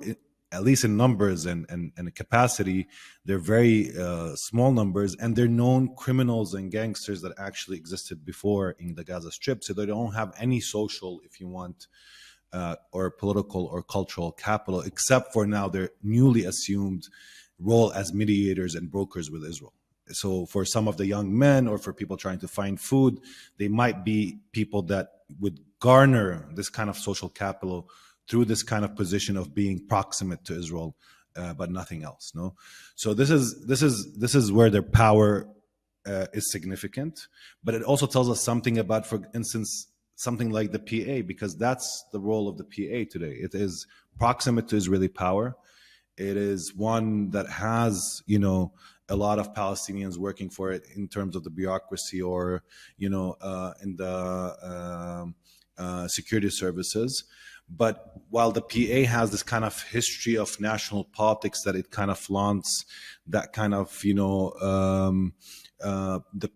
at least in numbers and capacity, they're very small numbers, and they're known criminals and gangsters that actually existed before in the Gaza Strip. So they don't have any social, if you want, or political or cultural capital, except for now their newly assumed role as mediators and brokers with Israel. So for some of the young men, or for people trying to find food, they might be people that would garner this kind of social capital through this kind of position of being proximate to Israel, but nothing else. So this is where their power is significant, but it also tells us something about, for instance, something like the PA, because that's the role of the PA today. It is proximate to Israeli power. It is one that has, a lot of Palestinians working for it in terms of the bureaucracy or, in the security services. But while the PA has this kind of history of national politics that it kind of flaunts, that kind of, the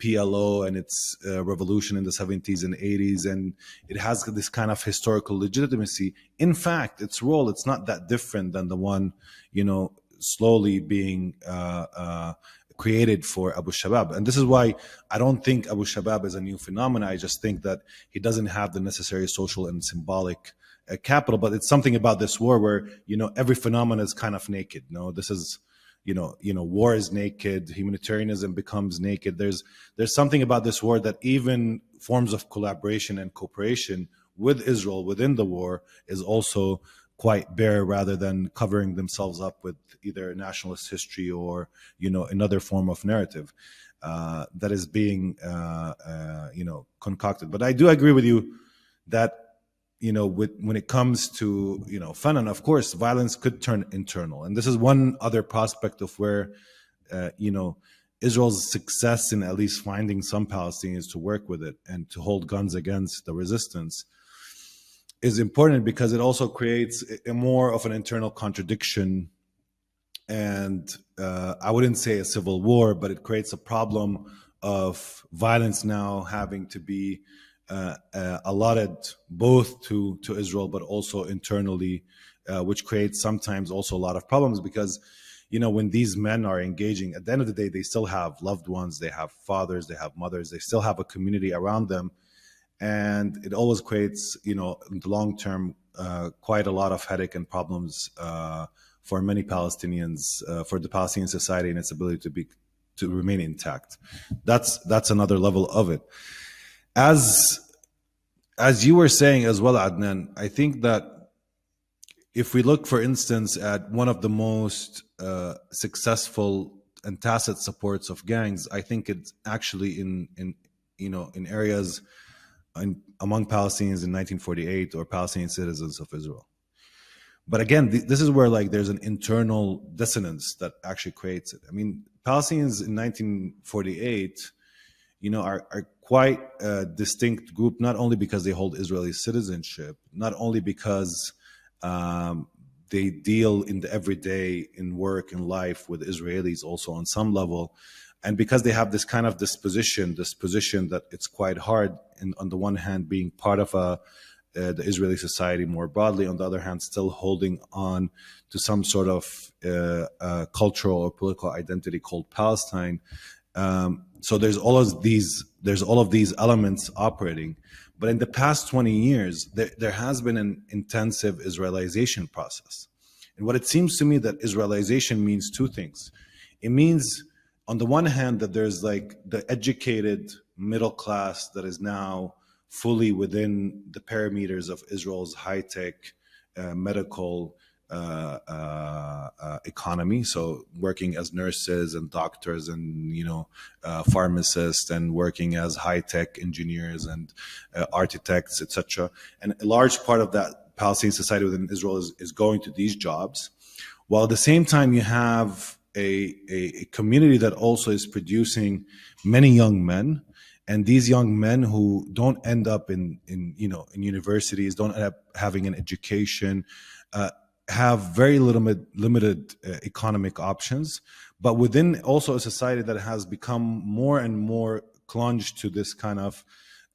PLO and its revolution in the 70s and 80s, and it has this kind of historical legitimacy. In fact, its role, it's not that different than the one, slowly being created for Abu Shabab. And this is why I don't think Abu Shabab is a new phenomenon. I just think that he doesn't have the necessary social and symbolic capital. But it's something about this war where, every phenomenon is kind of naked. This is, war is naked. Humanitarianism becomes naked. There's something about this war that even forms of collaboration and cooperation with Israel within the war is also quite bare, rather than covering themselves up with either nationalist history or, another form of narrative that is being, concocted. But I do agree with you that when it comes to Fanon, of course, violence could turn internal, and this is one other prospect of where Israel's success in at least finding some Palestinians to work with it and to hold guns against the resistance is important, because it also creates a more of an internal contradiction, and I wouldn't say a civil war, but it creates a problem of violence now having to be allotted both to Israel, but also internally, which creates sometimes also a lot of problems, because when these men are engaging, at the end of the day, they still have loved ones, they have fathers, they have mothers, they still have a community around them, and it always creates in the long term quite a lot of headache and problems for many Palestinians, for the Palestinian society and its ability to remain intact. That's another level of it. As you were saying as well, Adnan, I think that if we look, for instance, at one of the most successful and tacit supports of gangs, I think it's actually in areas among Palestinians in 1948 or Palestinian citizens of Israel. But again, this is where there's an internal dissonance that actually creates it. I mean, Palestinians in 1948 are quite a distinct group, not only because they hold Israeli citizenship, not only because they deal in the everyday, in work, in life with Israelis also on some level, and because they have this kind of disposition that it's quite hard, and on the one hand being part of the Israeli society more broadly, on the other hand still holding on to some sort of cultural or political identity called Palestine. So there's all of these elements operating. But in the past 20 years, there has been an intensive Israelization process. And what it seems to me that Israelization means two things. It means, on the one hand, that there's the educated middle class that is now fully within the parameters of Israel's high-tech medical economy, so working as nurses and doctors and pharmacists, and working as high-tech engineers and architects, etc. And a large part of that Palestinian society within Israel is going to these jobs, while at the same time you have a community that also is producing many young men. And these young men who don't end up in universities, don't end up having an education, have very limited economic options, but within also a society that has become more and more plunged to this kind of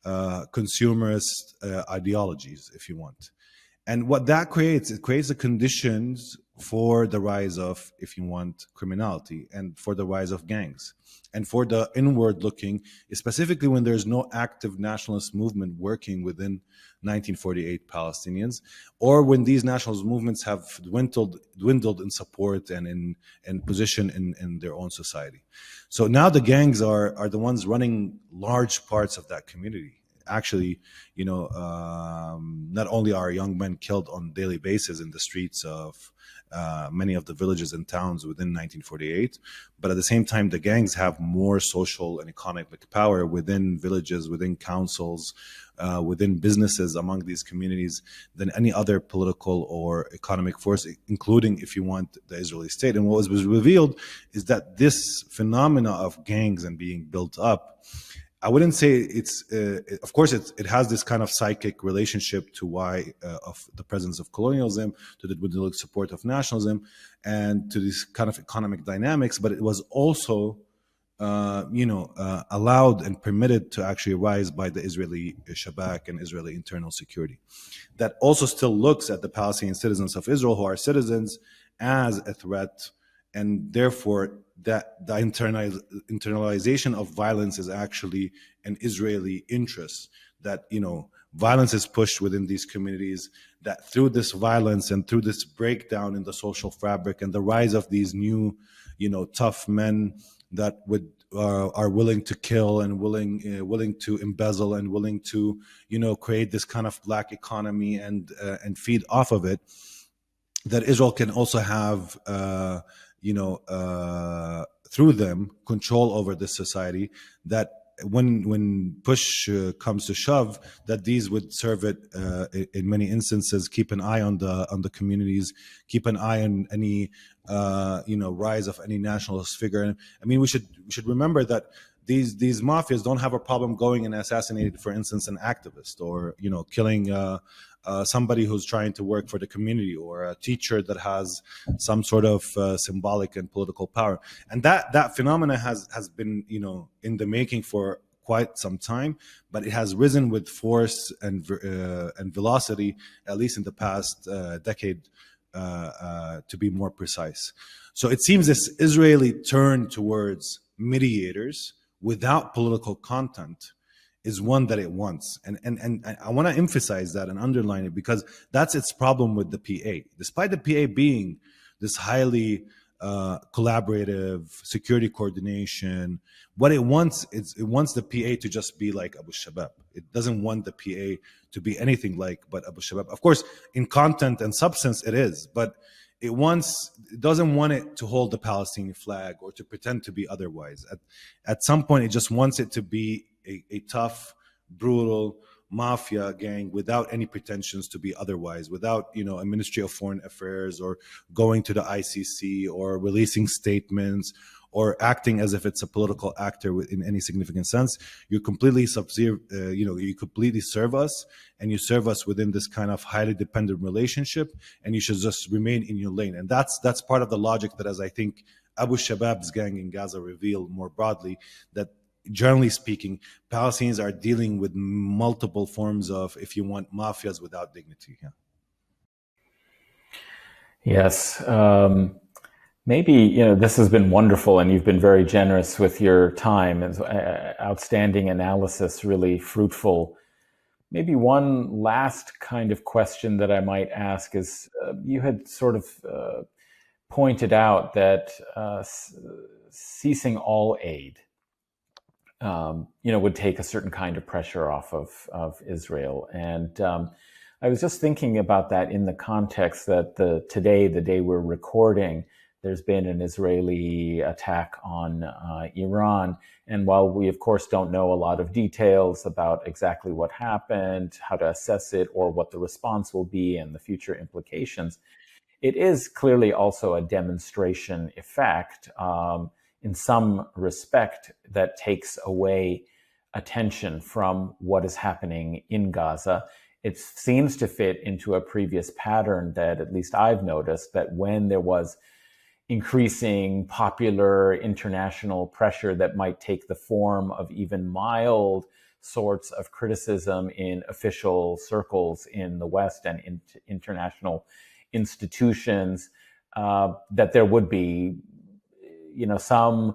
consumerist ideologies, if you want. And what that creates, it creates the conditions for the rise of, if you want, criminality, and for the rise of gangs, and for the inward looking, specifically when there's no active nationalist movement working within 1948 Palestinians, or when these nationalist movements have dwindled in support and in position in their own society. So now the gangs are the ones running large parts of that community. Actually, not only are young men killed on a daily basis in the streets of many of the villages and towns within 1948, but at the same time, the gangs have more social and economic power within villages, within councils, within businesses among these communities than any other political or economic force, including, if you want, the Israeli state. And what was revealed is that this phenomena of gangs and being built up, I wouldn't say it's, of course, it has this kind of psychic relationship to why of the presence of colonialism, to the dwindling support of nationalism, and to this kind of economic dynamics. But it was also, allowed and permitted to actually rise by the Israeli Shabak and Israeli internal security. That also still looks at the Palestinian citizens of Israel, who are citizens, as a threat, and therefore that the internalization of violence is actually an Israeli interest, that violence is pushed within these communities, that through this violence and through this breakdown in the social fabric and the rise of these new tough men that are willing to kill and willing to embezzle and willing to create this kind of black economy and feed off of it, that Israel can also have through them control over this society that when push comes to shove, that these would serve it in many instances. Keep an eye on the communities, keep an eye on any rise of any nationalist figure. I mean, we should remember that these mafias don't have a problem going and assassinating, for instance, an activist, or killing somebody who's trying to work for the community, or a teacher that has some sort of symbolic and political power. And that phenomena has been in the making for quite some time, but it has risen with force and velocity, at least in the past decade, to be more precise. So it seems this Israeli turn towards mediators without political content is one that it wants. And I want to emphasize that and underline it, because that's its problem with the PA. Despite the PA being this highly collaborative security coordination, what it wants is it wants the PA to just be like Abu Shabab. It doesn't want the PA to be anything like but Abu Shabab. Of course, in content and substance it is, but it doesn't want it to hold the Palestinian flag or to pretend to be otherwise. At some point, it just wants it to be a tough, brutal mafia gang without any pretensions to be otherwise, without a Ministry of Foreign Affairs or going to the ICC or releasing statements or acting as if it's a political actor in any significant sense. You completely you completely serve us, and you serve us within this kind of highly dependent relationship, and you should just remain in your lane. And that's part of the logic that, as I think Abu Shabab's gang in Gaza revealed more broadly, that generally speaking, Palestinians are dealing with multiple forms of, if you want, mafias without dignity. Yeah. Yes. Maybe, this has been wonderful, and you've been very generous with your time. And outstanding analysis, really fruitful. Maybe one last kind of question that I might ask is, you had sort of pointed out that ceasing all aid, would take a certain kind of pressure off of Israel. And I was just thinking about that in the context that today, the day we're recording, there's been an Israeli attack on Iran. And while we, of course, don't know a lot of details about exactly what happened, how to assess it, or what the response will be and the future implications, it is clearly also a demonstration effect in some respect that takes away attention from what is happening in Gaza. It seems to fit into a previous pattern that at least I've noticed, that when there was increasing popular international pressure that might take the form of even mild sorts of criticism in official circles in the West and in international institutions, that there would be, some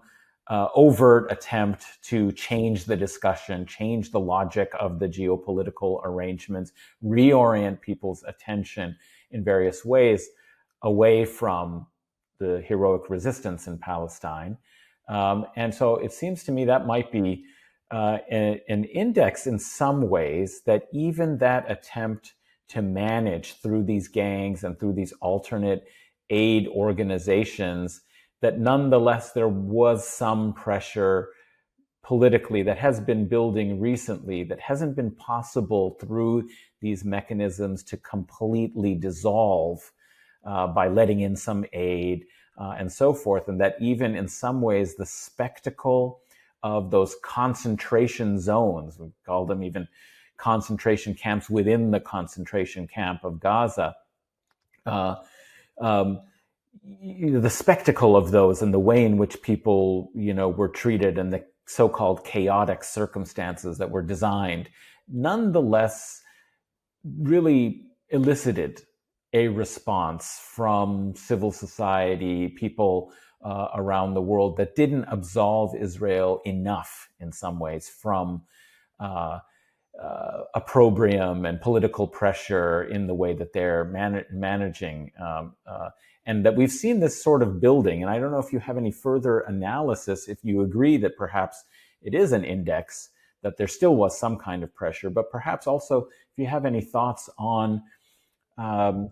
overt attempt to change the discussion, change the logic of the geopolitical arrangements, reorient people's attention in various ways away from the heroic resistance in Palestine. And so it seems to me that might be an index in some ways, that even that attempt to manage through these gangs and through these alternate aid organizations, that nonetheless there was some pressure politically that has been building recently, that hasn't been possible through these mechanisms to completely dissolve by letting in some aid and so forth. And that even in some ways, the spectacle of those concentration zones, we call them even concentration camps within the concentration camp of Gaza, the spectacle of those and the way in which people, were treated, and the so-called chaotic circumstances that were designed, nonetheless really elicited a response from civil society, people around the world, that didn't absolve Israel enough in some ways from opprobrium and political pressure in the way that they're managing. And that we've seen this sort of building. And I don't know if you have any further analysis, if you agree that perhaps it is an index, that there still was some kind of pressure, but perhaps also if you have any thoughts on, on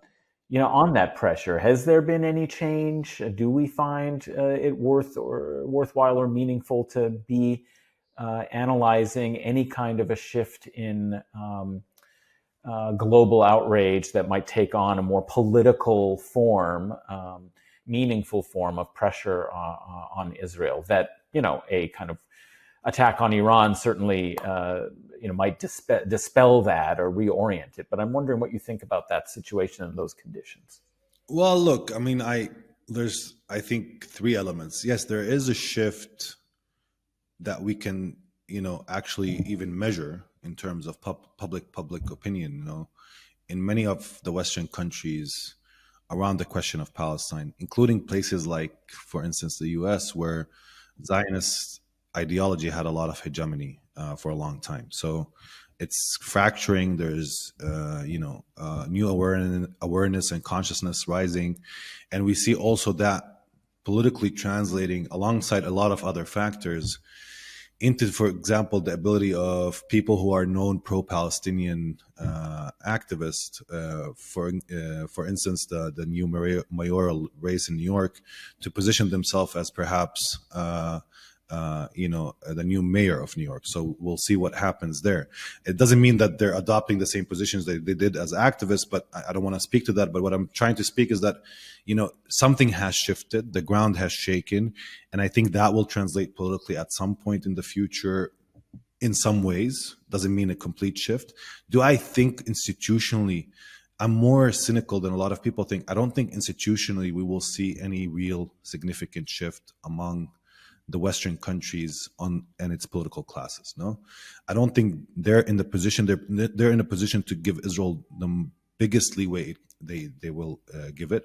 that pressure. Has there been any change? Do we find it worthwhile or meaningful to be analyzing any kind of a shift in global outrage that might take on a more political form, meaningful form of pressure on Israel. That, a kind of attack on Iran certainly, might dispel that or reorient it. But I'm wondering what you think about that situation and those conditions. Well, look, I mean, there's, I think, three elements. Yes, there is a shift that we can, actually even measure in terms of public opinion, in many of the Western countries around the question of Palestine, including places like, for instance, the US, where Zionist ideology had a lot of hegemony for a long time. So it's fracturing. There's, new awareness and consciousness rising. And we see also that politically translating alongside a lot of other factors into, for example, the ability of people who are known pro-Palestinian activists, for instance, the new mayoral race in New York, to position themselves as perhaps the new mayor of New York. So we'll see what happens there. It doesn't mean that they're adopting the same positions they did as activists, but I don't want to speak to that. But what I'm trying to speak is that, something has shifted, the ground has shaken, and I think that will translate politically at some point in the future in some ways. Doesn't mean a complete shift. Do I think institutionally? I'm more cynical than a lot of people think. I don't think institutionally we will see any real significant shift among the Western countries and its political classes. No, I don't think they're in the position. They're in a position to give Israel the biggest leeway they will give it.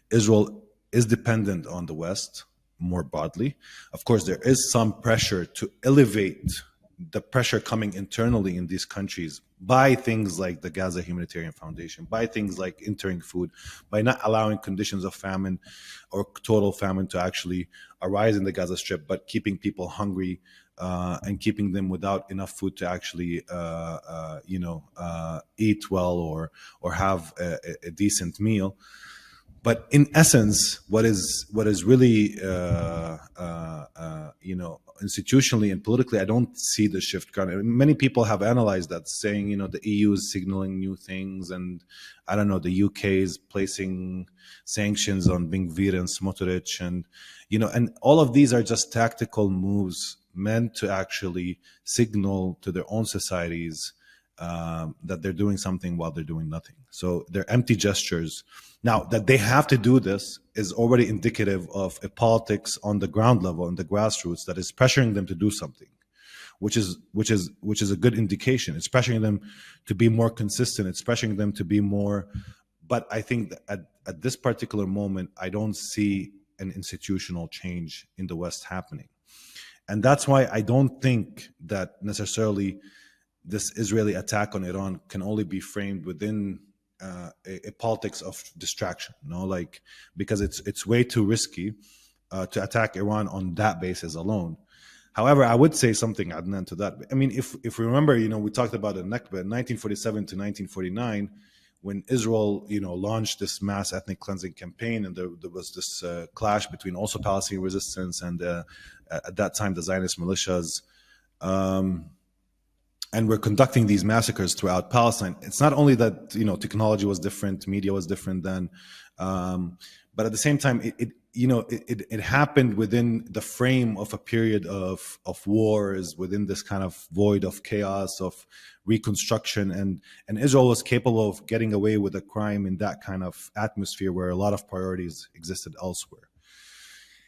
Israel is dependent on the West more broadly. Of course, there is some pressure to elevate the pressure coming internally in these countries by things like the Gaza Humanitarian Foundation, by things like entering food, by not allowing conditions of famine or total famine to actually arise in the Gaza Strip, but keeping people hungry and keeping them without enough food to actually, eat well or have a decent meal. But in essence, what is really, institutionally and politically, I don't see the shift. Many people have analyzed that, saying, the EU is signaling new things, and I don't know, the UK is placing sanctions on Ben Gvir and Smotrich, and and all of these are just tactical moves meant to actually signal to their own societies that they're doing something while they're doing nothing. So they're empty gestures. Now, that they have to do this is already indicative of a politics on the ground level, on the grassroots, that is pressuring them to do something, which is a good indication. It's pressuring them to be more consistent. It's pressuring them to be more. But I think that at this particular moment, I don't see an institutional change in the West happening. And that's why I don't think that necessarily this Israeli attack on Iran can only be framed within a politics of distraction, because it's way too risky to attack Iran on that basis alone. However, I would say something, Adnan, to that. I mean, if we remember, we talked about the Nakba in 1947 to 1949, when Israel, launched this mass ethnic cleansing campaign, and there was this clash between also Palestinian resistance and at that time the Zionist militias. And we're conducting these massacres throughout Palestine. It's not only that technology was different, media was different then, but at the same time, it happened within the frame of a period of wars, within this kind of void of chaos, of reconstruction, and Israel was capable of getting away with a crime in that kind of atmosphere where a lot of priorities existed elsewhere.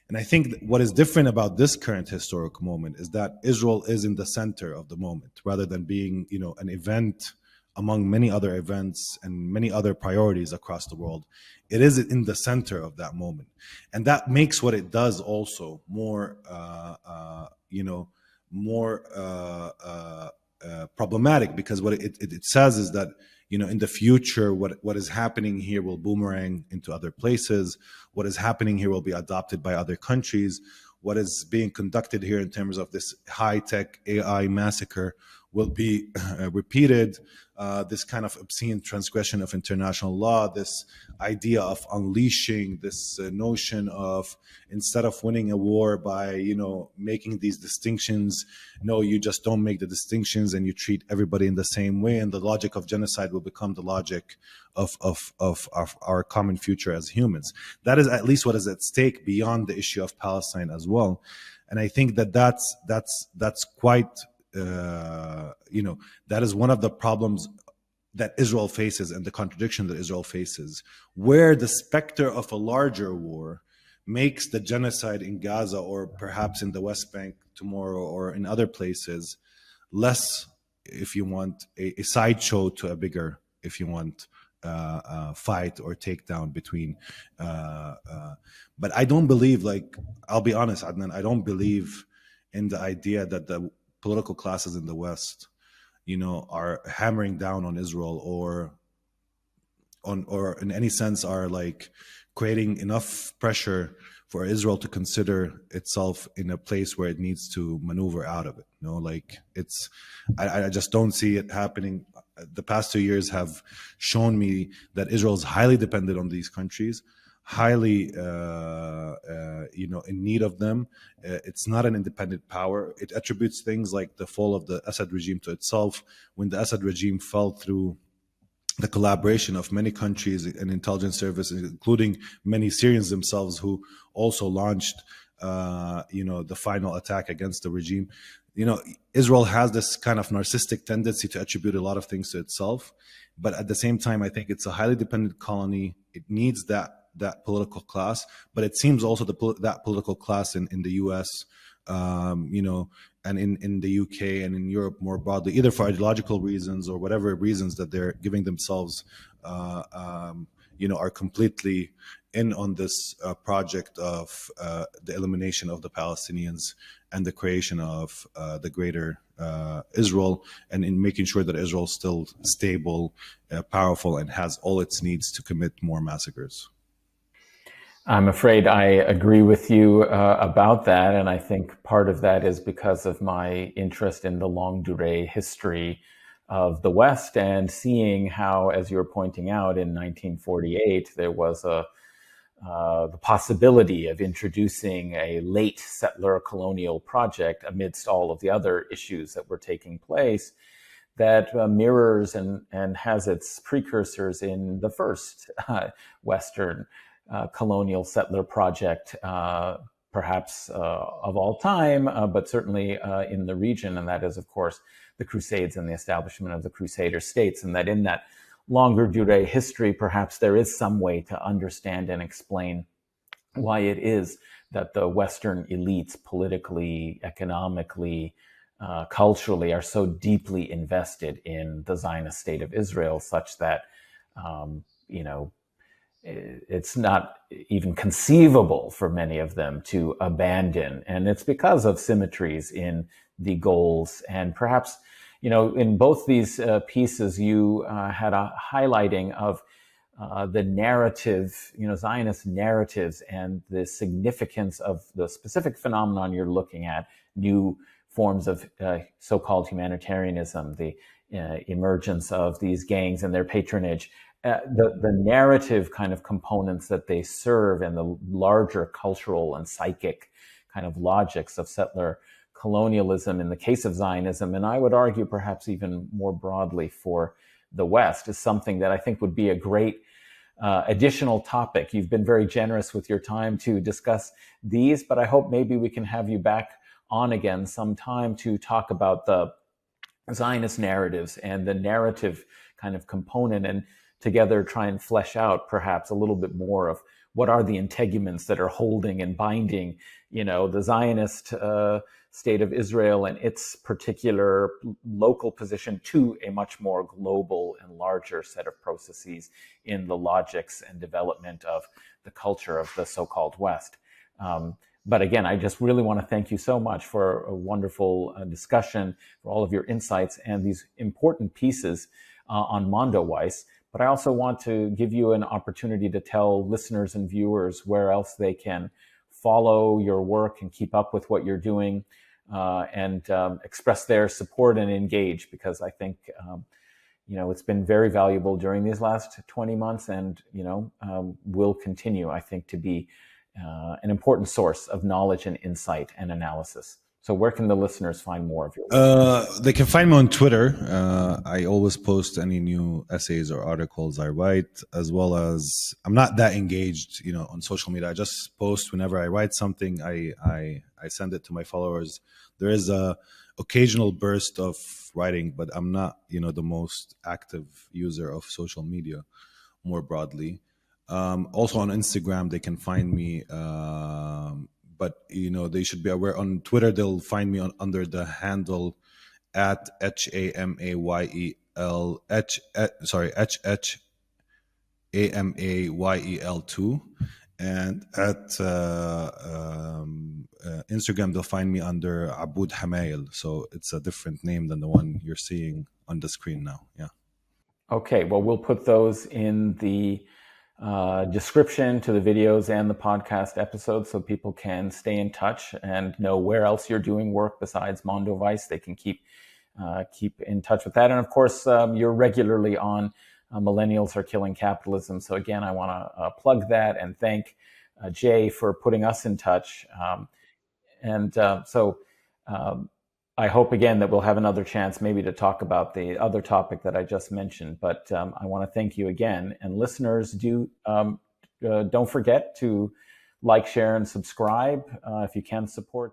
And I think what is different about this current historic moment is that Israel is in the center of the moment, rather than being, an event among many other events and many other priorities across the world. It is in the center of that moment. And that makes what it does also more, problematic, because what it says is that, in the future, what is happening here will boomerang into other places. What is happening here will be adopted by other countries. What is being conducted here in terms of this high-tech AI massacre will be repeated this kind of obscene transgression of international law, this idea of unleashing, this notion of instead of winning a war by, making these distinctions, no, you just don't make the distinctions and you treat everybody in the same way. And the logic of genocide will become the logic of our common future as humans. That is at least what is at stake beyond the issue of Palestine as well. And I think that's quite, that is one of the problems that Israel faces and the contradiction that Israel faces, where the specter of a larger war makes the genocide in Gaza or perhaps in the West Bank tomorrow or in other places less, if you want, a sideshow to a bigger, if you want, fight or takedown between. But I don't believe, I'll be honest, Adnan, I don't believe in the idea that the political classes in the West, are hammering down on Israel or in any sense are creating enough pressure for Israel to consider itself in a place where it needs to maneuver out of it. I just don't see it happening. The past 2 years have shown me that Israel is highly dependent on these countries, highly, in need of them. It's not an independent power. It attributes things like the fall of the Assad regime to itself. When the Assad regime fell through the collaboration of many countries and intelligence services, including many Syrians themselves, who also launched, the final attack against the regime. Israel has this kind of narcissistic tendency to attribute a lot of things to itself, but at the same time, I think it's a highly dependent colony. It needs that political class, but it seems also that political class in the US, and in the UK and in Europe more broadly, either for ideological reasons or whatever reasons that they're giving themselves, are completely in on this project of the elimination of the Palestinians and the creation of the greater Israel, and in making sure that Israel is still stable, powerful, and has all its needs to commit more massacres. I'm afraid I agree with you about that, and I think part of that is because of my interest in the longue durée history of the West and seeing how, as you were pointing out, in 1948 there was the possibility of introducing a late settler colonial project amidst all of the other issues that were taking place that mirrors and has its precursors in the first Western colonial settler project, perhaps of all time, but certainly in the region. And that is, of course, the Crusades and the establishment of the Crusader states. And that in that longer durée history, perhaps there is some way to understand and explain why it is that the Western elites, politically, economically, culturally, are so deeply invested in the Zionist state of Israel, such that, it's not even conceivable for many of them to abandon. And it's because of symmetries in the goals. And perhaps, in both these pieces, you had a highlighting of the narrative, Zionist narratives, and the significance of the specific phenomenon you're looking at, new forms of so-called humanitarianism, the emergence of these gangs and their patronage. The narrative kind of components that they serve and the larger cultural and psychic kind of logics of settler colonialism in the case of Zionism, and I would argue perhaps even more broadly for the West, is something that I think would be a great additional topic. You've been very generous with your time to discuss these, but I hope maybe we can have you back on again sometime to talk about the Zionist narratives and the narrative kind of component, and together try and flesh out perhaps a little bit more of what are the integuments that are holding and binding, the Zionist state of Israel and its particular local position to a much more global and larger set of processes in the logics and development of the culture of the so-called West. But again, I just really want to thank you so much for a wonderful discussion, for all of your insights and these important pieces on Mondoweiss. But I also want to give you an opportunity to tell listeners and viewers where else they can follow your work and keep up with what you're doing, and express their support and engage, because I think, it's been very valuable during these last 20 months, and will continue, I think, to be an important source of knowledge and insight and analysis. So where can the listeners find more of your work? They can find me on Twitter. I always post any new essays or articles I write, as well as I'm not that engaged, on social media. I just post whenever I write something. I send it to my followers. There is a occasional burst of writing, but I'm not, the most active user of social media more broadly. Also on Instagram, they can find me. But they should be aware. On Twitter, they'll find me under the handle at HAMAYEL2, and at Instagram they'll find me under Aboud Hamail. So it's a different name than the one you're seeing on the screen now. Yeah. Okay. Well, we'll put those in the description to the videos and the podcast episodes, so people can stay in touch and know where else you're doing work besides Mondo Vice. They can keep in touch with that. And of course, you're regularly on Millennials Are Killing Capitalism. So again, I want to plug that and thank Jay for putting us in touch. I hope again that we'll have another chance maybe to talk about the other topic that I just mentioned. But I want to thank you again. And listeners, don't forget to like, share, and subscribe if you can support